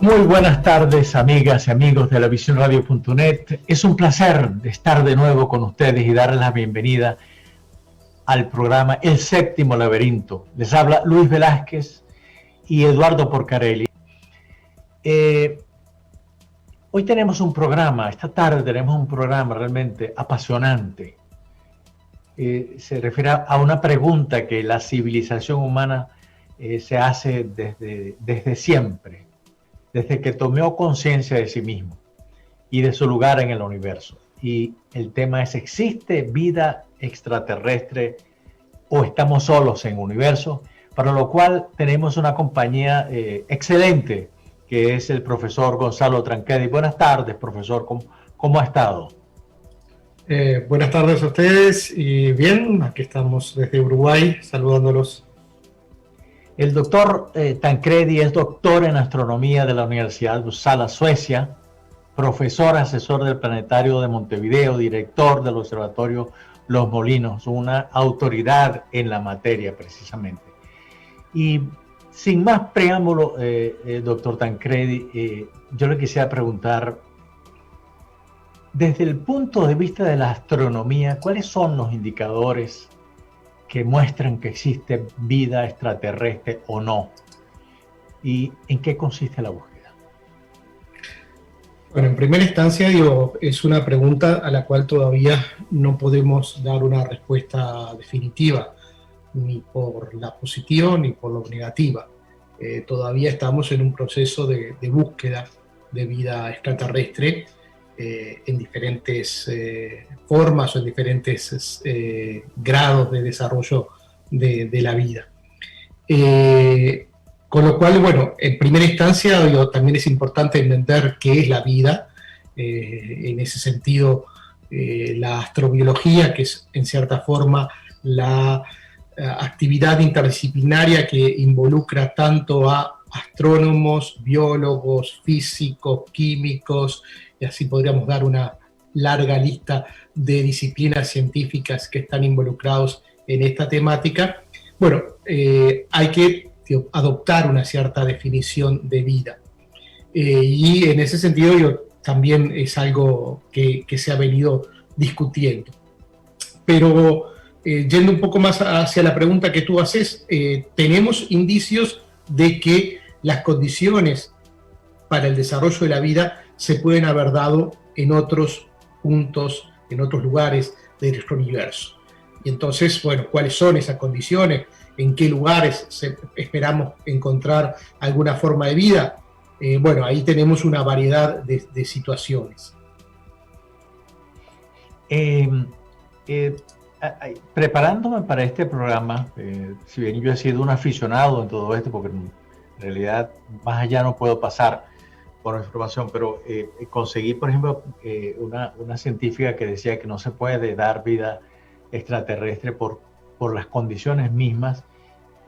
Muy buenas tardes, amigas y amigos de la visiónradio.net. Es un placer estar de nuevo con ustedes y darles la bienvenida al programa El Séptimo Laberinto. Les habla Luis Velázquez y Eduardo Porcarelli. Hoy tenemos un programa, esta tarde tenemos un programa realmente apasionante. Se refiere a una pregunta que la civilización humana se hace desde siempre, desde que tomó conciencia de sí mismo y de su lugar en el universo. Y el tema es: ¿existe vida extraterrestre o estamos solos en el universo? Para lo cual tenemos una compañía excelente, que es el profesor Gonzalo Tranquedi. Buenas tardes, profesor. ¿Cómo ha estado? Buenas tardes a ustedes y bien, aquí estamos desde Uruguay saludándolos. El doctor Tancredi es doctor en astronomía de la Universidad de Uppsala, Suecia, profesor asesor del Planetario de Montevideo, director del Observatorio Los Molinos, una autoridad en la materia precisamente. Y sin más preámbulo, doctor Tancredi, yo le quisiera preguntar, desde el punto de vista de la astronomía, ¿cuáles son los indicadores que muestran que existe vida extraterrestre o no? ¿Y en qué consiste la búsqueda? Bueno, en primera instancia, es una pregunta a la cual todavía no podemos dar una respuesta definitiva, ni por la positiva ni por la negativa. Todavía estamos en un proceso de búsqueda de vida extraterrestre en diferentes formas o en diferentes grados de desarrollo de la vida. Con lo cual, bueno, en primera instancia también es importante entender qué es la vida. En ese sentido, la astrobiología, que es en cierta forma la actividad interdisciplinaria que involucra tanto a astrónomos, biólogos, físicos, químicos, y así podríamos dar una larga lista de disciplinas científicas que están involucrados en esta temática. Bueno, hay que adoptar una cierta definición de vida. Y en ese sentido también es algo que se ha venido discutiendo. Pero yendo un poco más hacia la pregunta que tú haces, tenemos indicios de que las condiciones para el desarrollo de la vida se pueden haber dado en otros puntos, en otros lugares de nuestro universo. Y entonces, bueno, ¿cuáles son esas condiciones? ¿En qué lugares esperamos encontrar alguna forma de vida? Bueno, ahí tenemos una variedad de situaciones. Preparándome para este programa, si bien yo he sido un aficionado en todo esto, porque en realidad más allá no puedo pasar por información, pero conseguí, por ejemplo, una científica que decía que no se puede dar vida extraterrestre por las condiciones mismas,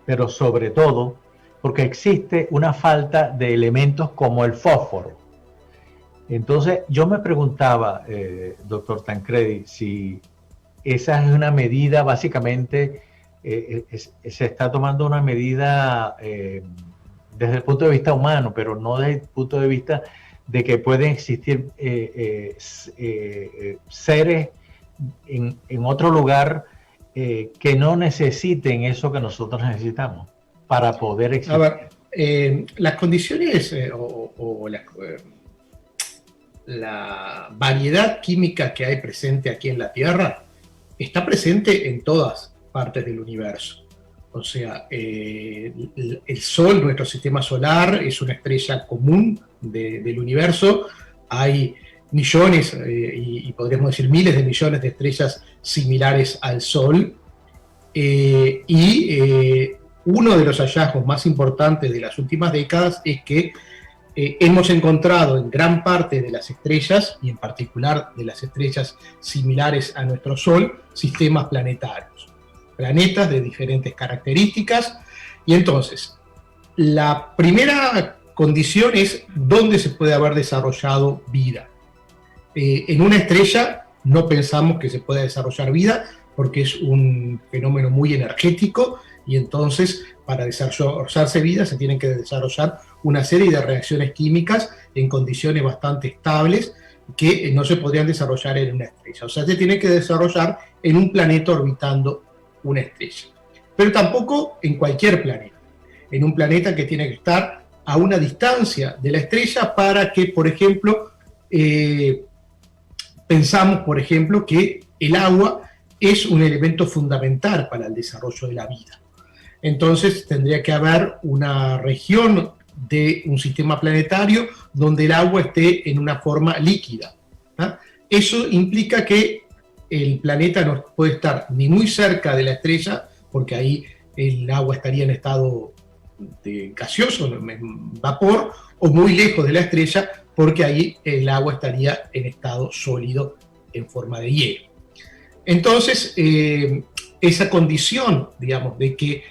pero sobre todo porque existe una falta de elementos como el fósforo. Entonces yo me preguntaba, doctor Tancredi, si esa es una medida, básicamente se está tomando una medida desde el punto de vista humano, pero no desde el punto de vista de que pueden existir seres en otro lugar que no necesiten eso que nosotros necesitamos para poder existir. A ver, las condiciones la variedad química que hay presente aquí en la Tierra está presente en todas partes del universo. O sea, el Sol, nuestro sistema solar, es una estrella común del universo. Hay millones, y podríamos decir miles de millones de estrellas similares al Sol. Uno de los hallazgos más importantes de las últimas décadas es que hemos encontrado en gran parte de las estrellas, y en particular de las estrellas similares a nuestro Sol, sistemas planetarios. Planetas de diferentes características. Y entonces, la primera condición es dónde se puede haber desarrollado vida. En una estrella no pensamos que se pueda desarrollar vida porque es un fenómeno muy energético Y entonces, para desarrollarse vida, se tienen que desarrollar una serie de reacciones químicas en condiciones bastante estables que no se podrían desarrollar en una estrella. O sea, se tiene que desarrollar en un planeta orbitando una estrella. Pero tampoco en cualquier planeta. En un planeta que tiene que estar a una distancia de la estrella para que, por ejemplo, pensamos, por ejemplo, que el agua es un elemento fundamental para el desarrollo de la vida. Entonces tendría que haber una región de un sistema planetario donde el agua esté en una forma líquida. Eso implica que el planeta no puede estar ni muy cerca de la estrella, porque ahí el agua estaría en estado de gaseoso, en vapor, o muy lejos de la estrella, porque ahí el agua estaría en estado sólido en forma de hielo. Entonces, esa condición, digamos, de que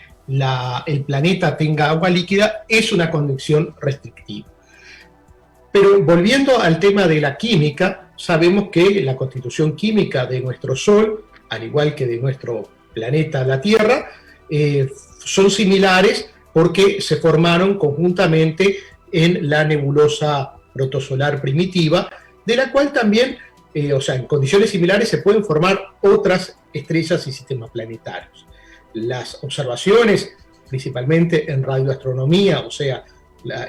el planeta tenga agua líquida es una condición restrictiva. Pero volviendo al tema de la química, sabemos que la constitución química de nuestro Sol, al igual que de nuestro planeta, la Tierra, son similares porque se formaron conjuntamente en la nebulosa protosolar primitiva, de la cual también, o sea, en condiciones similares se pueden formar otras estrellas y sistemas planetarios. Las observaciones, principalmente en radioastronomía, o sea,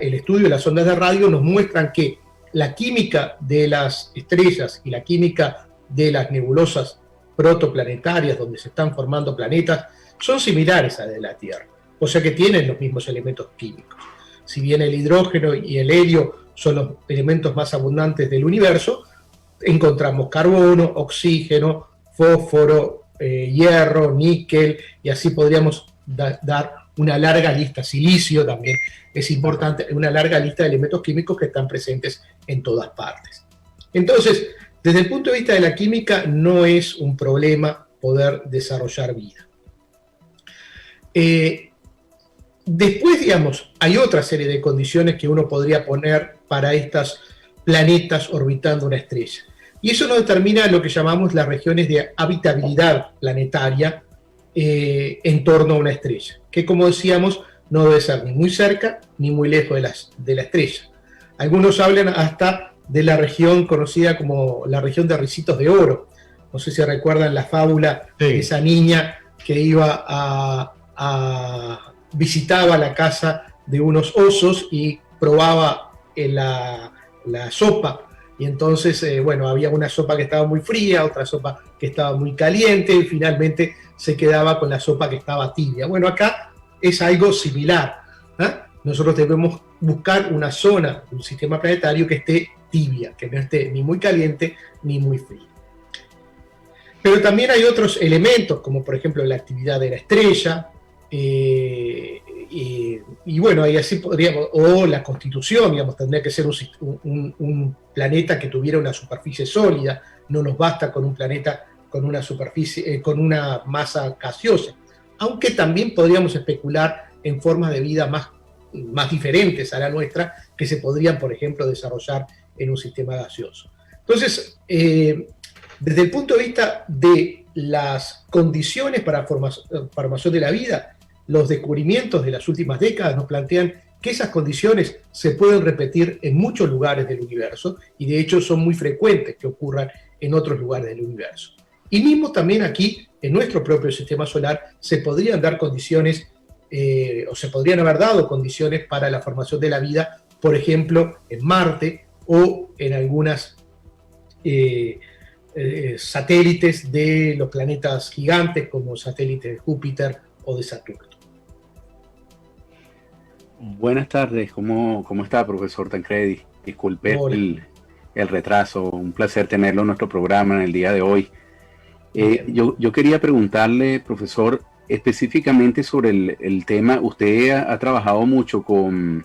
el estudio de las ondas de radio, nos muestran que la química de las estrellas y la química de las nebulosas protoplanetarias, donde se están formando planetas, son similares a las de la Tierra, o sea que tienen los mismos elementos químicos. Si bien el hidrógeno y el helio son los elementos más abundantes del universo, encontramos carbono, oxígeno, fósforo, hierro, níquel, y así podríamos dar una larga lista. Silicio también es importante, una larga lista de elementos químicos que están presentes en todas partes. Entonces, desde el punto de vista de la química, no es un problema poder desarrollar vida. Después, digamos, hay otra serie de condiciones que uno podría poner para estos planetas orbitando una estrella. Y eso nos determina lo que llamamos las regiones de habitabilidad planetaria en torno a una estrella, que, como decíamos, no debe ser ni muy cerca ni muy lejos de la estrella. Algunos hablan hasta de la región conocida como la región de Ricitos de Oro. No sé si recuerdan la fábula de esa niña que iba visitaba la casa de unos osos y probaba la sopa. Y entonces, bueno, había una sopa que estaba muy fría, otra sopa que estaba muy caliente, y finalmente se quedaba con la sopa que estaba tibia. Bueno, acá es algo similar. Nosotros debemos buscar una zona, un sistema planetario que esté tibia, que no esté ni muy caliente ni muy fría. Pero también hay otros elementos, como por ejemplo la actividad de la estrella, y bueno, y así podríamos, o la constitución, digamos, tendría que ser un planeta que tuviera una superficie sólida. No nos basta con un planeta con una superficie, con una masa gaseosa, aunque también podríamos especular en formas de vida más diferentes a la nuestra, que se podrían, por ejemplo, desarrollar en un sistema gaseoso. Entonces, desde el punto de vista de las condiciones para formación de la vida, los descubrimientos de las últimas décadas nos plantean que esas condiciones se pueden repetir en muchos lugares del universo, y de hecho son muy frecuentes que ocurran en otros lugares del universo. Y mismo también aquí, en nuestro propio sistema solar, se podrían dar condiciones, o se podrían haber dado condiciones para la formación de la vida, por ejemplo, en Marte o en algunas satélites de los planetas gigantes, como satélites de Júpiter o de Saturno. Buenas tardes, ¿cómo está, profesor Tancredi? Disculpe el retraso, un placer tenerlo en nuestro programa en el día de hoy. Yo quería preguntarle, profesor, específicamente sobre el tema. Usted ha trabajado mucho con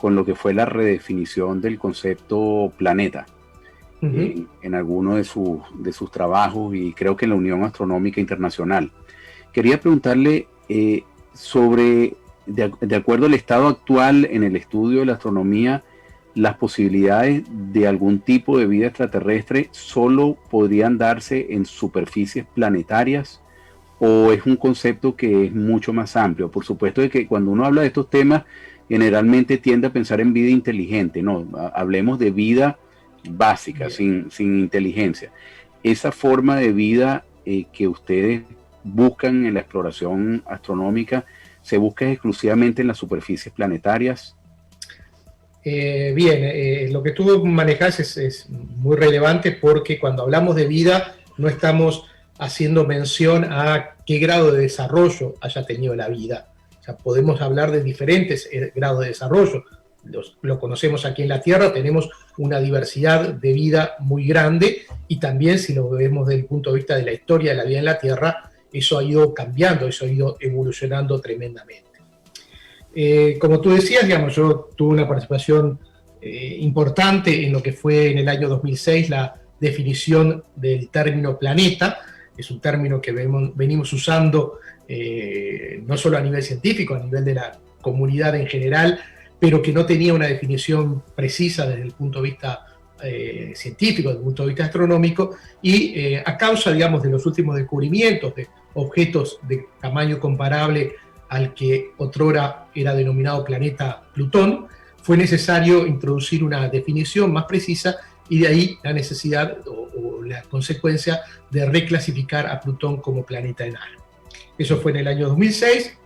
lo que fue la redefinición del concepto planeta en alguno de sus trabajos, y creo que en la Unión Astronómica Internacional. Quería preguntarle sobre, de acuerdo al estado actual en el estudio de la astronomía, las posibilidades de algún tipo de vida extraterrestre solo podrían darse en superficies planetarias, ¿O es un concepto que es mucho más amplio? Por supuesto de que cuando uno habla de estos temas, generalmente tiende a pensar en vida inteligente. No, hablemos de vida básica, sin inteligencia. Esa forma de vida que ustedes buscan en la exploración astronómica, ¿se busca exclusivamente en las superficies planetarias? Lo que tú manejas es muy relevante, porque cuando hablamos de vida no estamos haciendo mención a qué grado de desarrollo haya tenido la vida. O sea, podemos hablar de diferentes grados de desarrollo. Lo conocemos aquí en la Tierra, tenemos una diversidad de vida muy grande, y también, si lo vemos desde el punto de vista de la historia de la vida en la Tierra, eso ha ido cambiando, eso ha ido evolucionando tremendamente. Como tú decías, digamos, yo tuve una participación importante en lo que fue en el año 2006 la definición del término planeta. Es un término que venimos usando no solo a nivel científico, a nivel de la comunidad en general, pero que no tenía una definición precisa desde el punto de vista científico, desde el punto de vista astronómico, y a causa, digamos, de los últimos descubrimientos de objetos de tamaño comparable al que otrora era denominado planeta Plutón, fue necesario introducir una definición más precisa, y de ahí la necesidad o la consecuencia de reclasificar a Plutón como planeta enano. Eso fue en el año 2006.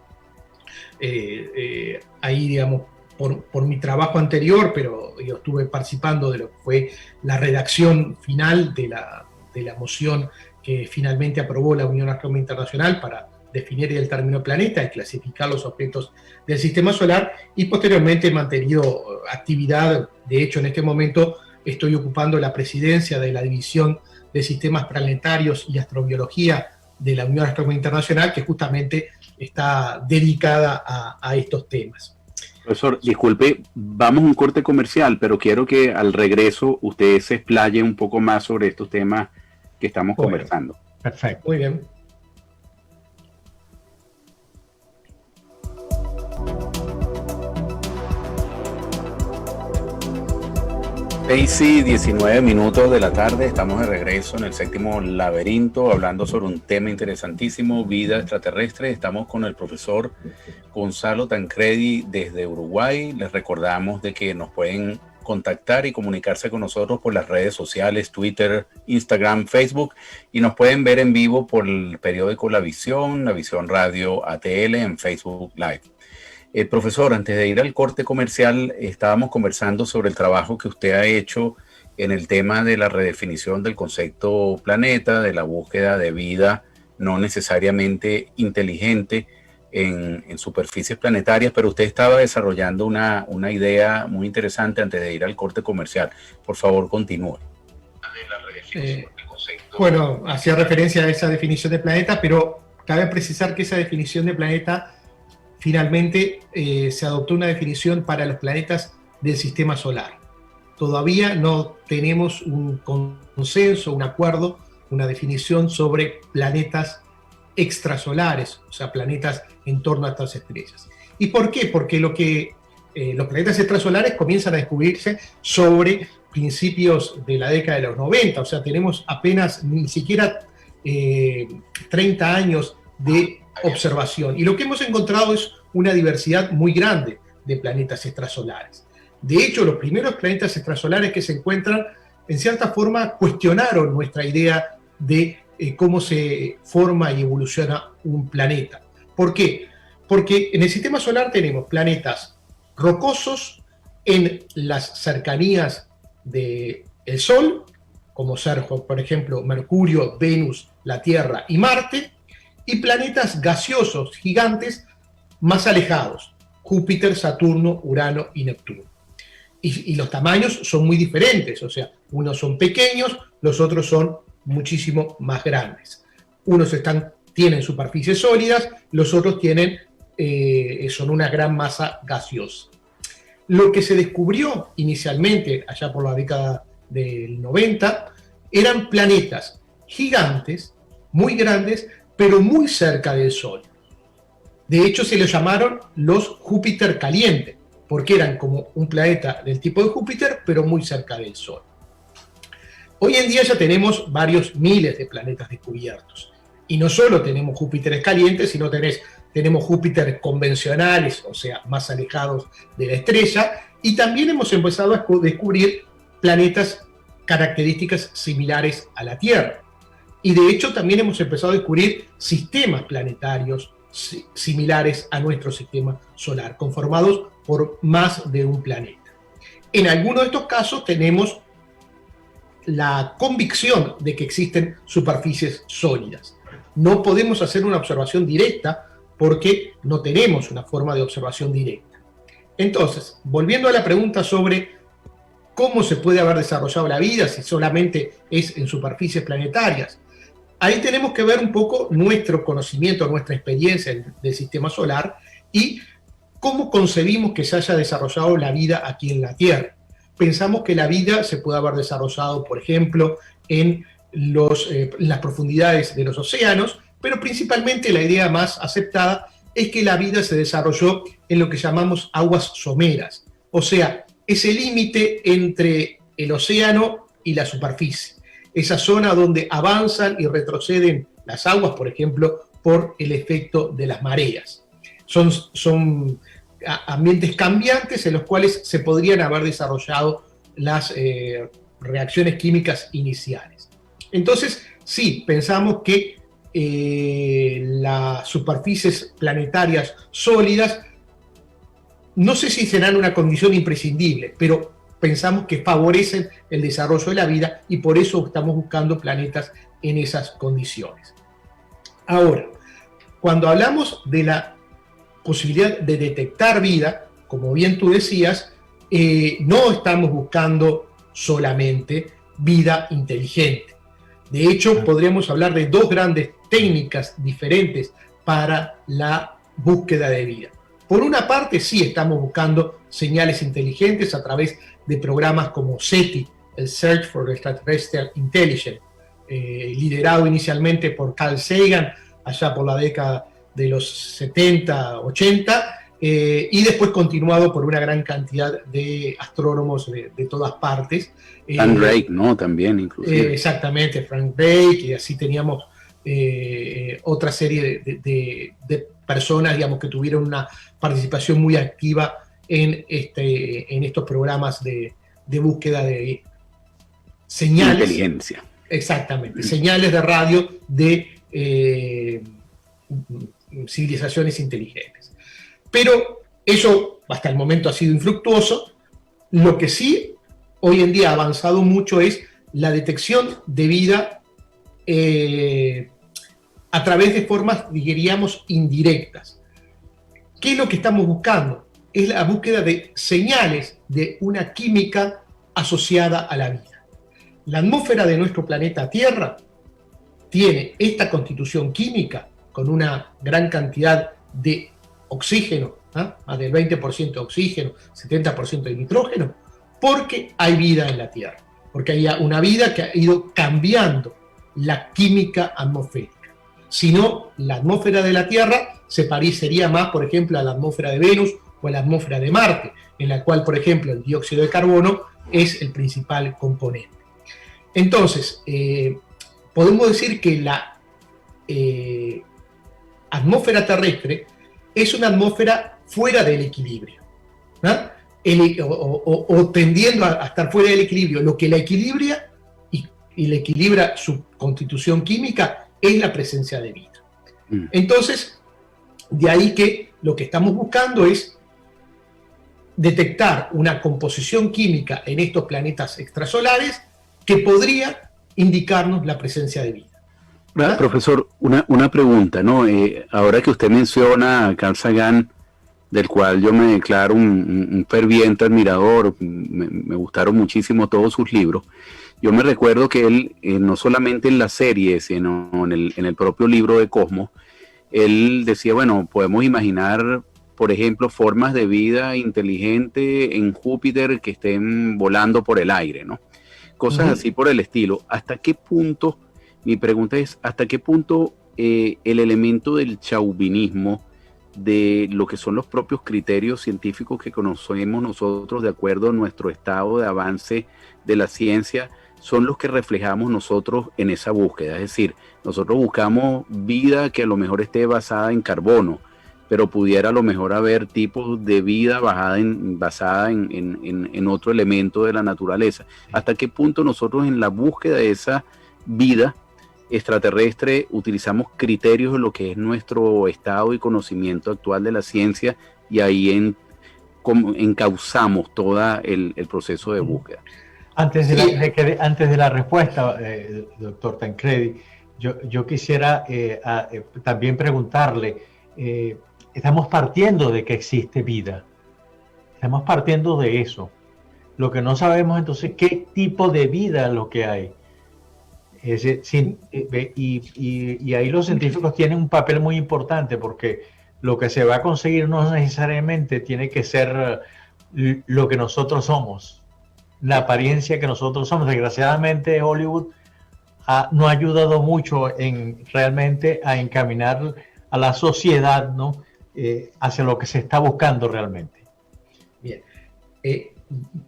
Ahí, digamos, por mi trabajo anterior, pero yo estuve participando de lo que fue la redacción final de la moción que finalmente aprobó la Unión Astronómica Internacional para definir el término planeta y clasificar los objetos del sistema solar, y posteriormente he mantenido actividad. De hecho, en este momento estoy ocupando la presidencia de la División de Sistemas Planetarios y Astrobiología de la Unión Astronómica Internacional, que justamente está dedicada a estos temas. Profesor, disculpe, vamos a un corte comercial, pero quiero que al regreso usted se explaye un poco más sobre estos temas que estamos conversando. Perfecto. Muy bien. Daisy, 19 minutos de la tarde, estamos de regreso en el séptimo laberinto, hablando sobre un tema interesantísimo, vida extraterrestre. Estamos con el profesor Gonzalo Tancredi desde Uruguay. Les recordamos de que nos pueden contactar y comunicarse con nosotros por las redes sociales, Twitter, Instagram, Facebook, y nos pueden ver en vivo por el periódico La Visión Radio ATL en Facebook Live. Profesor, antes de ir al corte comercial, estábamos conversando sobre el trabajo que usted ha hecho en el tema de la redefinición del concepto planeta, de la búsqueda de vida no necesariamente inteligente en superficies planetarias, pero usted estaba desarrollando una idea muy interesante antes de ir al corte comercial. Por favor, continúe. Bueno, hacía referencia a esa definición de planeta, pero cabe precisar que esa definición de planeta finalmente se adoptó una definición para los planetas del sistema solar. Todavía no tenemos un consenso, un acuerdo, una definición sobre planetas extrasolares, o sea, planetas en torno a estas estrellas. ¿Y por qué? Porque los planetas extrasolares comienzan a descubrirse sobre principios de la década de los 90, o sea, tenemos apenas ni siquiera 30 años de observación, y lo que hemos encontrado es una diversidad muy grande de planetas extrasolares. De hecho, los primeros planetas extrasolares que se encuentran, en cierta forma, cuestionaron nuestra idea de cómo se forma y evoluciona un planeta. ¿Por qué? Porque en el sistema solar tenemos planetas rocosos en las cercanías del Sol, como ser, por ejemplo, Mercurio, Venus, la Tierra y Marte, y planetas gaseosos gigantes más alejados, Júpiter, Saturno, Urano y Neptuno. Y los tamaños son muy diferentes, o sea, unos son pequeños, los otros son muchísimo más grandes. Unos tienen superficies sólidas, los otros son una gran masa gaseosa. Lo que se descubrió inicialmente, allá por la década del 90, eran planetas gigantes, muy grandes, pero muy cerca del Sol. De hecho, se los llamaron los Júpiter calientes, porque eran como un planeta del tipo de Júpiter, pero muy cerca del Sol. Hoy en día ya tenemos varios miles de planetas descubiertos. Y no solo tenemos Júpiteres calientes, sino tenemos Júpiteres convencionales, o sea, más alejados de la estrella, y también hemos empezado a descubrir planetas características similares a la Tierra. Y de hecho también hemos empezado a descubrir sistemas planetarios similares a nuestro sistema solar, conformados por más de un planeta. En algunos de estos casos tenemos la convicción de que existen superficies sólidas. No podemos hacer una observación directa porque no tenemos una forma de observación directa. Entonces, volviendo a la pregunta sobre cómo se puede haber desarrollado la vida si solamente es en superficies planetarias, ahí tenemos que ver un poco nuestro conocimiento, nuestra experiencia del sistema solar y cómo concebimos que se haya desarrollado la vida aquí en la Tierra. Pensamos que la vida se puede haber desarrollado, por ejemplo, en las profundidades de los océanos, pero principalmente la idea más aceptada es que la vida se desarrolló en lo que llamamos aguas someras, o sea, ese límite entre el océano y la superficie, esa zona donde avanzan y retroceden las aguas, por ejemplo, por el efecto de las mareas. Son ambientes cambiantes en los cuales se podrían haber desarrollado las reacciones químicas iniciales. Entonces, sí, pensamos que las superficies planetarias sólidas, no sé si serán una condición imprescindible, pero pensamos que favorecen el desarrollo de la vida y por eso estamos buscando planetas en esas condiciones. Ahora, cuando hablamos de la posibilidad de detectar vida, como bien tú decías, no estamos buscando solamente vida inteligente. De hecho, podríamos hablar de dos grandes técnicas diferentes para la búsqueda de vida. Por una parte, sí estamos buscando señales inteligentes a través de programas como SETI, el Search for Extraterrestrial Intelligence, liderado inicialmente por Carl Sagan, allá por la década de los 70, 80, y después continuado por una gran cantidad de astrónomos de todas partes. Frank Drake, ¿no? También, inclusive. Exactamente, Frank Drake, y así teníamos otra serie de personas, digamos, que tuvieron una participación muy activa en estos programas de búsqueda de señales. Inteligencia. Exactamente, señales de radio de civilizaciones inteligentes. Pero eso hasta el momento ha sido infructuoso. Lo que sí hoy en día ha avanzado mucho es la detección de vida a través de formas, diríamos, indirectas. ¿Qué es lo que estamos buscando? Es la búsqueda de señales de una química asociada a la vida. La atmósfera de nuestro planeta Tierra tiene esta constitución química con una gran cantidad de oxígeno, más del 20% de oxígeno, 70% de nitrógeno, porque hay vida en la Tierra, porque hay una vida que ha ido cambiando la química atmosférica. Si no, la atmósfera de la Tierra se parecería más, por ejemplo, a la atmósfera de Venus o a la atmósfera de Marte, en la cual, por ejemplo, el dióxido de carbono es el principal componente. Entonces, podemos decir que la atmósfera terrestre es una atmósfera fuera del equilibrio, ¿no? O tendiendo a estar fuera del equilibrio. Lo que la equilibra y le equilibra su constitución química es la presencia de vida. Entonces, de ahí que lo que estamos buscando es detectar una composición química en estos planetas extrasolares que podría indicarnos la presencia de vida. ¿Verdad? Profesor, una pregunta, ¿no? Ahora que usted menciona a Carl Sagan, del cual yo me declaro un ferviente admirador, me gustaron muchísimo todos sus libros. Yo me recuerdo que él, no solamente en la serie, sino en el propio libro de Cosmos, él decía, bueno, podemos imaginar, por ejemplo, formas de vida inteligente en Júpiter que estén volando por el aire, ¿no? Cosas así por el estilo. ¿Hasta qué punto, mi pregunta es, hasta qué punto el elemento del chauvinismo, de lo que son los propios criterios científicos que conocemos nosotros de acuerdo a nuestro estado de avance de la ciencia, son los que reflejamos nosotros en esa búsqueda. Es decir, nosotros buscamos vida que a lo mejor esté basada en carbono, pero pudiera a lo mejor haber tipos de vida basada en otro elemento de la naturaleza. ¿Hasta qué punto nosotros en la búsqueda de esa vida extraterrestre utilizamos criterios de lo que es nuestro estado y conocimiento actual de la ciencia, y ahí encauzamos todo el proceso de búsqueda? Antes de la respuesta, doctor Tancredi, yo quisiera también preguntarle, estamos partiendo de que existe vida, estamos partiendo de eso. Lo que no sabemos entonces, ¿qué tipo de vida es lo que hay? Y ahí los científicos tienen un papel muy importante, porque lo que se va a conseguir no necesariamente tiene que ser lo que nosotros somos, la apariencia que nosotros somos. Desgraciadamente Hollywood no ha ayudado mucho en realmente a encaminar a la sociedad, ¿no? Hacia lo que se está buscando realmente. Bien.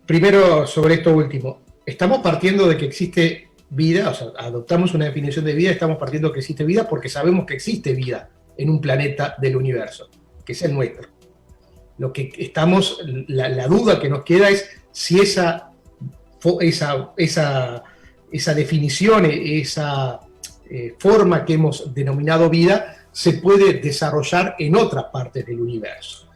Primero, sobre esto último, estamos partiendo de que existe vida, o sea, adoptamos una definición de vida, estamos partiendo de que existe vida porque sabemos que existe vida en un planeta del universo, que es el nuestro. Lo que estamos, la duda que nos queda es si esa definición, esa forma que hemos denominado vida, se puede desarrollar en otras partes del universo.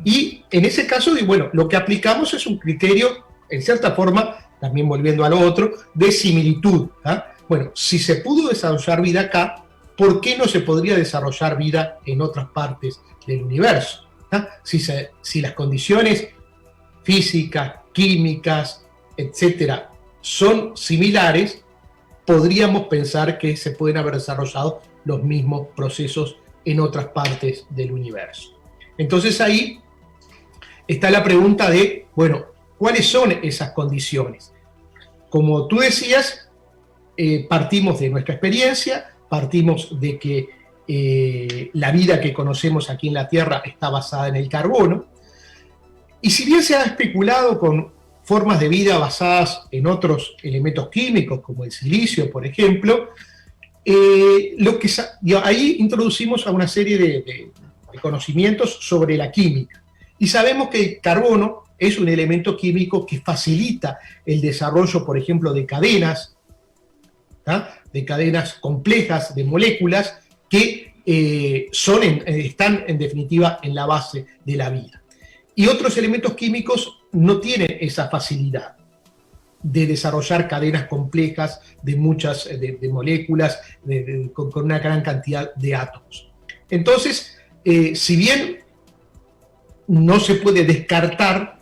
Y en ese caso, bueno, lo que aplicamos es un criterio, en cierta forma, también volviendo a lo otro, de similitud. Bueno, si se pudo desarrollar vida acá, ¿por qué no se podría desarrollar vida en otras partes del universo? Si las condiciones físicas, químicas, etcétera, son similares, podríamos pensar que se pueden haber desarrollado los mismos procesos en otras partes del universo. Entonces ahí está la pregunta de, bueno, ¿cuáles son esas condiciones? Como tú decías, partimos de nuestra experiencia, partimos de que la vida que conocemos aquí en la Tierra está basada en el carbono, y si bien se ha especulado con formas de vida basadas en otros elementos químicos, como el silicio, por ejemplo, ahí introducimos a una serie de conocimientos sobre la química. Y sabemos que el carbono es un elemento químico que facilita el desarrollo, por ejemplo, de cadenas complejas, de moléculas que están en definitiva en la base de la vida. Y otros elementos químicos no tienen esa facilidad de desarrollar cadenas complejas de muchas de moléculas con una gran cantidad de átomos. Entonces, si bien no se puede descartar,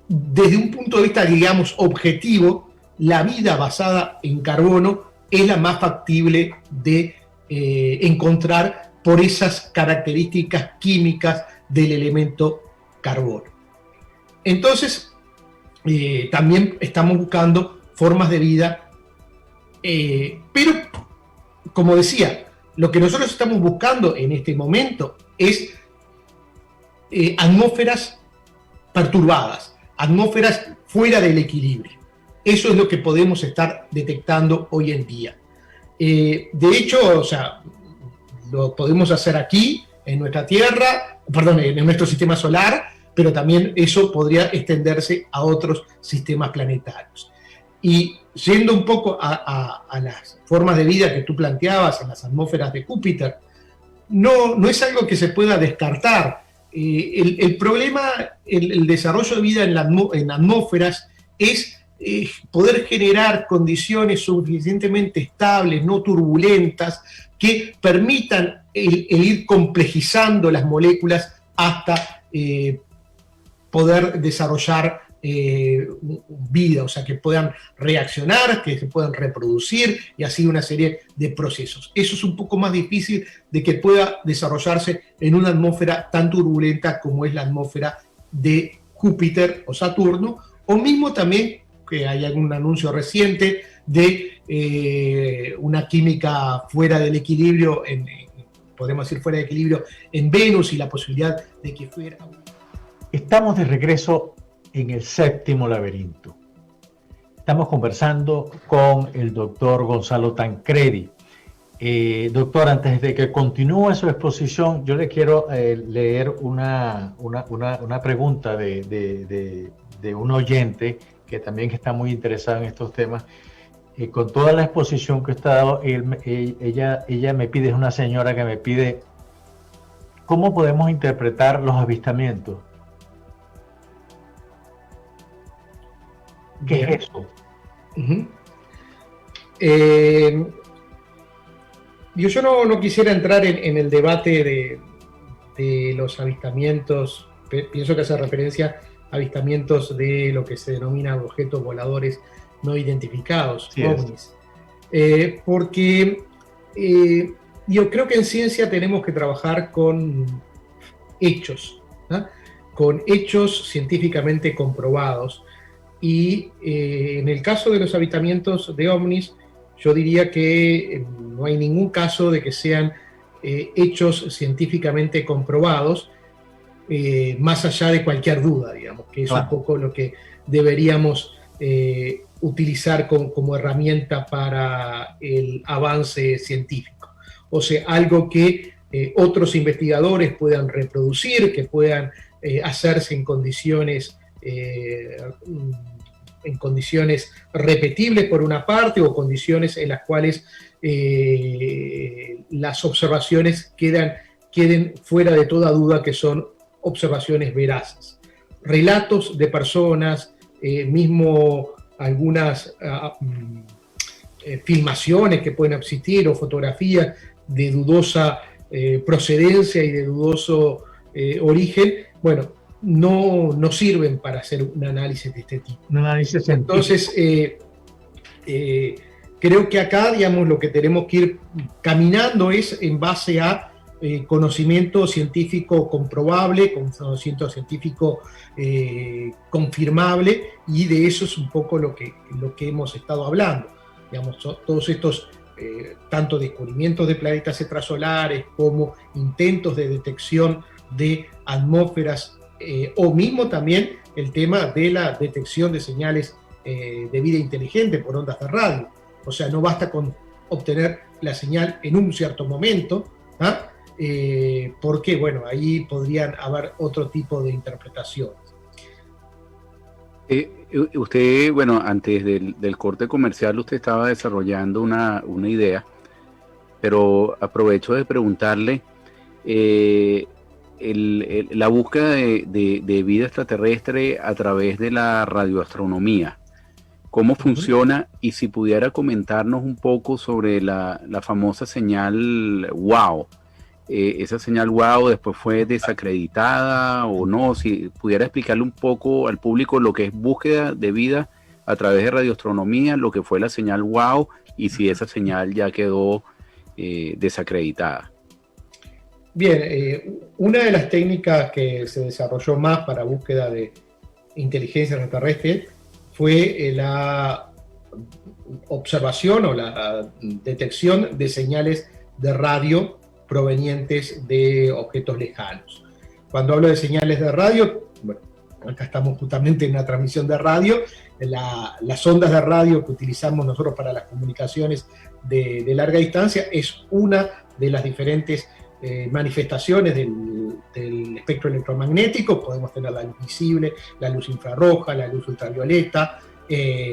desde un punto de vista, digamos, objetivo, la vida basada en carbono es la más factible de encontrar por esas características químicas del elemento carbono. Entonces, también estamos buscando formas de vida, pero, como decía, lo que nosotros estamos buscando en este momento es atmósferas perturbadas, atmósferas fuera del equilibrio. Eso es lo que podemos estar detectando hoy en día. De hecho, o sea, lo podemos hacer aquí, en nuestra Tierra, perdón, en nuestro sistema solar, pero también eso podría extenderse a otros sistemas planetarios. Y yendo un poco a las formas de vida que tú planteabas en las atmósferas de Júpiter, no es algo que se pueda descartar. El problema, el desarrollo de vida en atmósferas es poder generar condiciones suficientemente estables, no turbulentas, que permitan el ir complejizando las moléculas hasta poder desarrollar vida, o sea, que puedan reaccionar, que se puedan reproducir y así una serie de procesos. Eso es un poco más difícil de que pueda desarrollarse en una atmósfera tan turbulenta como es la atmósfera de Júpiter o Saturno, o mismo también que hay algún anuncio reciente de una química fuera del equilibrio, podemos decir fuera de equilibrio en Venus, y la posibilidad de que fuera... Estamos de regreso en el séptimo laberinto. Estamos conversando con el doctor Gonzalo Tancredi. Doctor, antes de que continúe su exposición, yo le quiero leer una pregunta de un oyente que también está muy interesado en estos temas. Con toda la exposición que está dado, ella me pide, es una señora que me pide, ¿cómo podemos interpretar los avistamientos? ¿Qué es eso? Yo no quisiera entrar en el debate de los avistamientos. Pienso que hace referencia a avistamientos de lo que se denomina objetos voladores no identificados, sí, ovnis. Porque yo creo que en ciencia tenemos que trabajar con hechos, ¿no? Con hechos científicamente comprobados. Y en el caso de los avistamientos de ovnis, yo diría que no hay ningún caso de que sean hechos científicamente comprobados, más allá de cualquier duda, digamos, que es un poco lo que deberíamos utilizar como herramienta para el avance científico. O sea, algo que otros investigadores puedan reproducir, que puedan hacerse en condiciones repetibles por una parte, o condiciones en las cuales las observaciones queden fuera de toda duda que son observaciones veraces. Relatos de personas, mismo algunas filmaciones que pueden existir o fotografías de dudosa procedencia y de dudoso origen, bueno, no sirven para hacer un análisis de este tipo. Un análisis científico. Entonces, creo que acá, digamos, lo que tenemos que ir caminando es en base a conocimiento científico comprobable, conocimiento científico confirmable, y de eso es un poco lo que hemos estado hablando. Digamos, todos estos tanto descubrimientos de planetas extrasolares como intentos de detección de atmósferas, o mismo también el tema de la detección de señales de vida inteligente por ondas de radio. O sea, no basta con obtener la señal en un cierto momento, ¿ah? Porque, bueno, ahí podrían haber otro tipo de interpretaciones. Usted, bueno, antes del corte comercial, usted estaba desarrollando una idea, pero aprovecho de preguntarle, la búsqueda de vida extraterrestre a través de la radioastronomía, ¿cómo funciona? Y si pudiera comentarnos un poco sobre la famosa señal WOW. Esa señal WOW después fue desacreditada o no, si pudiera explicarle un poco al público lo que es búsqueda de vida a través de radioastronomía, lo que fue la señal WOW y si esa señal ya quedó desacreditada. Bien, una de las técnicas que se desarrolló más para búsqueda de inteligencia extraterrestre fue la observación o la detección de señales de radio provenientes de objetos lejanos. Cuando hablo de señales de radio, bueno, acá estamos justamente en una transmisión de radio, las ondas de radio que utilizamos nosotros para las comunicaciones de larga distancia es una de las diferentes manifestaciones del espectro electromagnético. Podemos tener la luz visible, la luz infrarroja, la luz ultravioleta,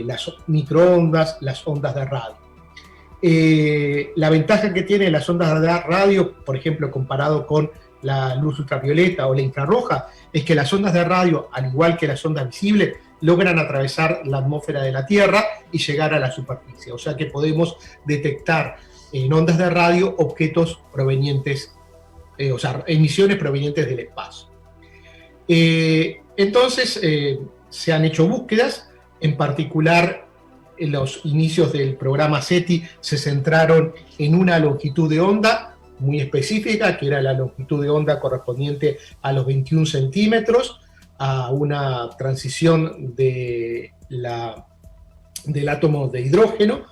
las microondas, las ondas de radio. La ventaja que tienen las ondas de radio, por ejemplo, comparado con la luz ultravioleta o la infrarroja, es que las ondas de radio, al igual que las ondas visibles, logran atravesar la atmósfera de la Tierra y llegar a la superficie. O sea que podemos detectar en ondas de radio objetos provenientes, o sea, emisiones provenientes del espacio. Entonces, se han hecho búsquedas, en particular en los inicios del programa SETI se centraron en una longitud de onda muy específica, que era la longitud de onda correspondiente a los 21 centímetros, a una transición del átomo de hidrógeno,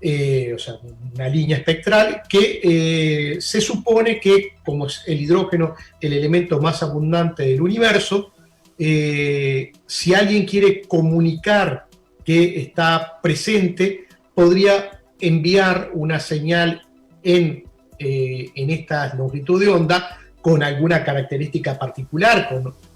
o sea, una línea espectral que se supone que, como es el hidrógeno el elemento más abundante del universo, si alguien quiere comunicar que está presente podría enviar una señal en esta longitud de onda con alguna característica particular,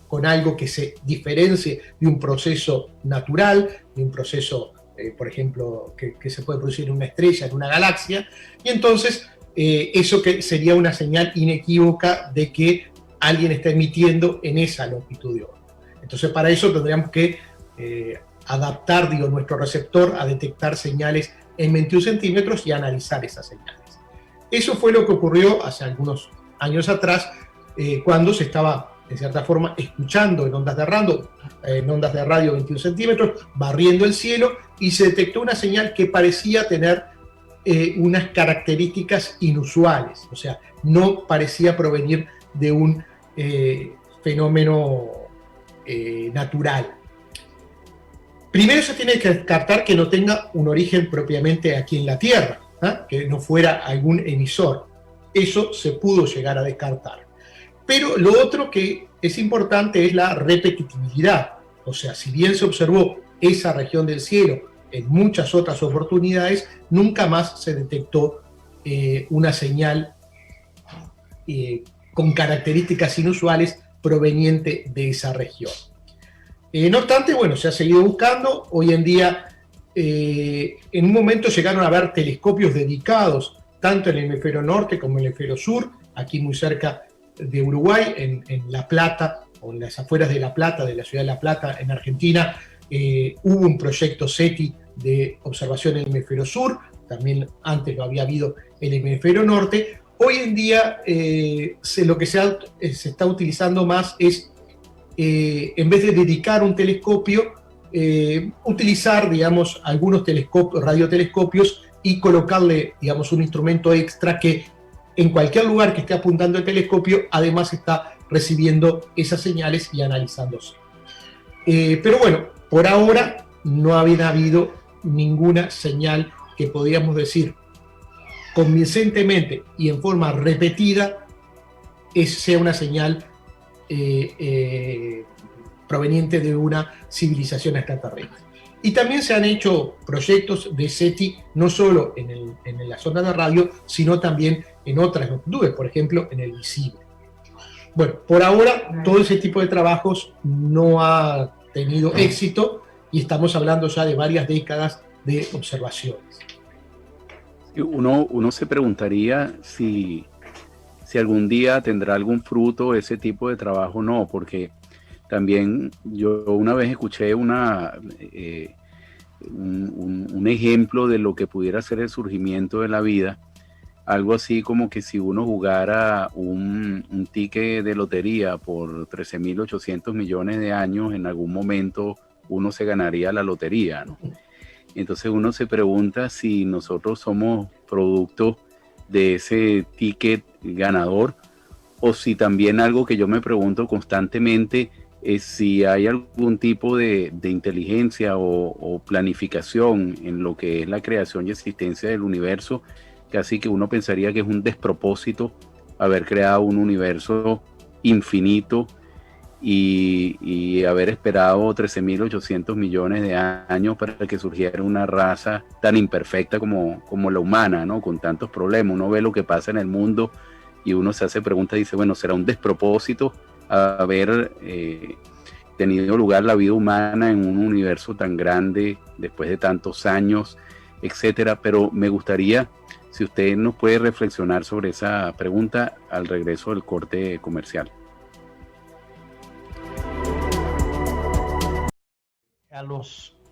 con algo que se diferencie de un proceso natural, de un proceso, por ejemplo, que se puede producir en una estrella, en una galaxia, y entonces eso que sería una señal inequívoca de que alguien está emitiendo en esa longitud de onda. Entonces, para eso tendríamos que adaptar, nuestro receptor a detectar señales en 21 centímetros y analizar esas señales. Eso fue lo que ocurrió hace algunos años atrás, cuando se estaba, en cierta forma, escuchando en ondas de radio 21 centímetros, barriendo el cielo, y se detectó una señal que parecía tener unas características inusuales, o sea, no parecía provenir de un fenómeno natural. Primero se tiene que descartar que no tenga un origen propiamente aquí en la Tierra, que no fuera algún emisor. Eso se pudo llegar a descartar. Pero lo otro que es importante es la repetitividad. O sea, si bien se observó esa región del cielo en muchas otras oportunidades, nunca más se detectó una señal con características inusuales proveniente de esa región. No obstante, bueno, se ha seguido buscando. Hoy en día, en un momento llegaron a haber telescopios dedicados tanto en el hemisferio norte como en el hemisferio sur, aquí muy cerca de Uruguay, en La Plata, o en las afueras de La Plata, de la ciudad de La Plata, en Argentina. Hubo un proyecto SETI de observación en el hemisferio sur, también antes lo había habido en el hemisferio norte. Hoy en día lo que se está utilizando más es, en vez de dedicar un telescopio, utilizar, digamos, algunos radiotelescopios y colocarle, digamos, un instrumento extra que en cualquier lugar que esté apuntando el telescopio, además está recibiendo esas señales y analizándose. Pero bueno, por ahora no había habido ninguna señal que podríamos decir convincentemente y en forma repetida sea una señal proveniente de una civilización extraterrestre. Y también se han hecho proyectos de SETI, no solo en la zona de radio, sino también en otras longitudes, por ejemplo, en el visible. Bueno, por ahora todo ese tipo de trabajos no ha tenido éxito y estamos hablando ya de varias décadas de observaciones. Uno se preguntaría si algún día tendrá algún fruto ese tipo de trabajo o no, porque también yo una vez escuché un ejemplo de lo que pudiera ser el surgimiento de la vida, algo así como que si uno jugara un ticket de lotería por 13.800 millones de años, en algún momento uno se ganaría la lotería, ¿no? Entonces uno se pregunta si nosotros somos producto de ese ticket ganador, o si también algo que yo me pregunto constantemente es si hay algún tipo de inteligencia o planificación en lo que es la creación y existencia del universo, casi que uno pensaría que es un despropósito haber creado un universo infinito y haber esperado 13.800 millones de años para que surgiera una raza tan imperfecta como la humana, ¿no? Con tantos problemas. Uno ve lo que pasa en el mundo y uno se hace preguntas y dice, bueno, ¿será un despropósito haber tenido lugar la vida humana en un universo tan grande después de tantos años, etcétera? Pero me gustaría, si usted nos puede reflexionar sobre esa pregunta al regreso del corte comercial.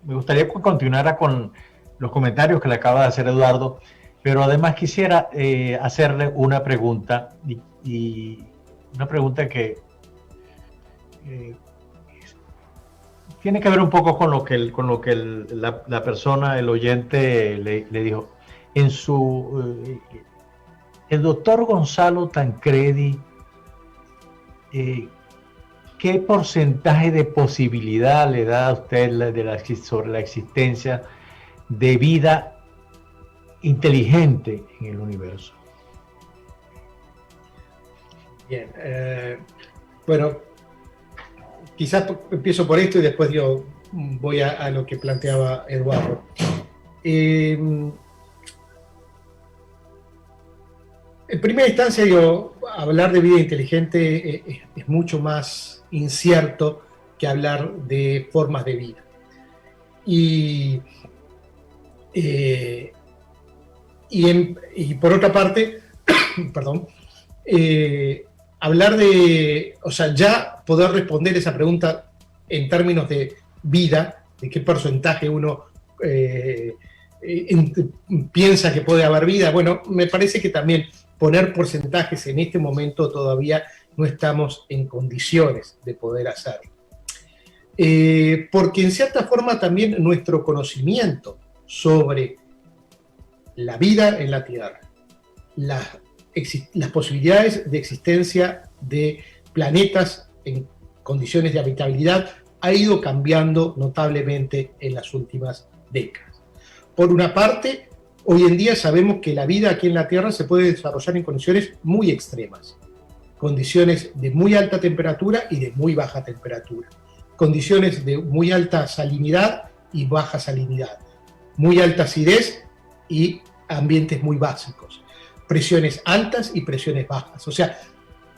Me gustaría que continuara con los comentarios que le acaba de hacer Eduardo, pero además quisiera hacerle una pregunta, y una pregunta que tiene que ver un poco con lo que la persona, el oyente, le dijo. El doctor Gonzalo Tancredi, ¿qué porcentaje de posibilidad le da a usted sobre la existencia de vida inteligente en el universo? Bien, bueno, quizás empiezo por esto y después voy a lo que planteaba Eduardo. En primera instancia, hablar de vida inteligente es mucho más incierto que hablar de formas de vida. Y por otra parte, perdón, hablar de, o sea, ya poder responder esa pregunta en términos de vida, de qué porcentaje uno piensa que puede haber vida, bueno, me parece que también poner porcentajes en este momento todavía no estamos en condiciones de poder hacerlo. Porque en cierta forma también nuestro conocimiento sobre la vida en la Tierra, las posibilidades de existencia de planetas en condiciones de habitabilidad ha ido cambiando notablemente en las últimas décadas. Por una parte, hoy en día sabemos que la vida aquí en la Tierra se puede desarrollar en condiciones muy extremas, condiciones de muy alta temperatura y de muy baja temperatura, condiciones de muy alta salinidad y baja salinidad, muy alta acidez y ambientes muy básicos, presiones altas y presiones bajas. O sea,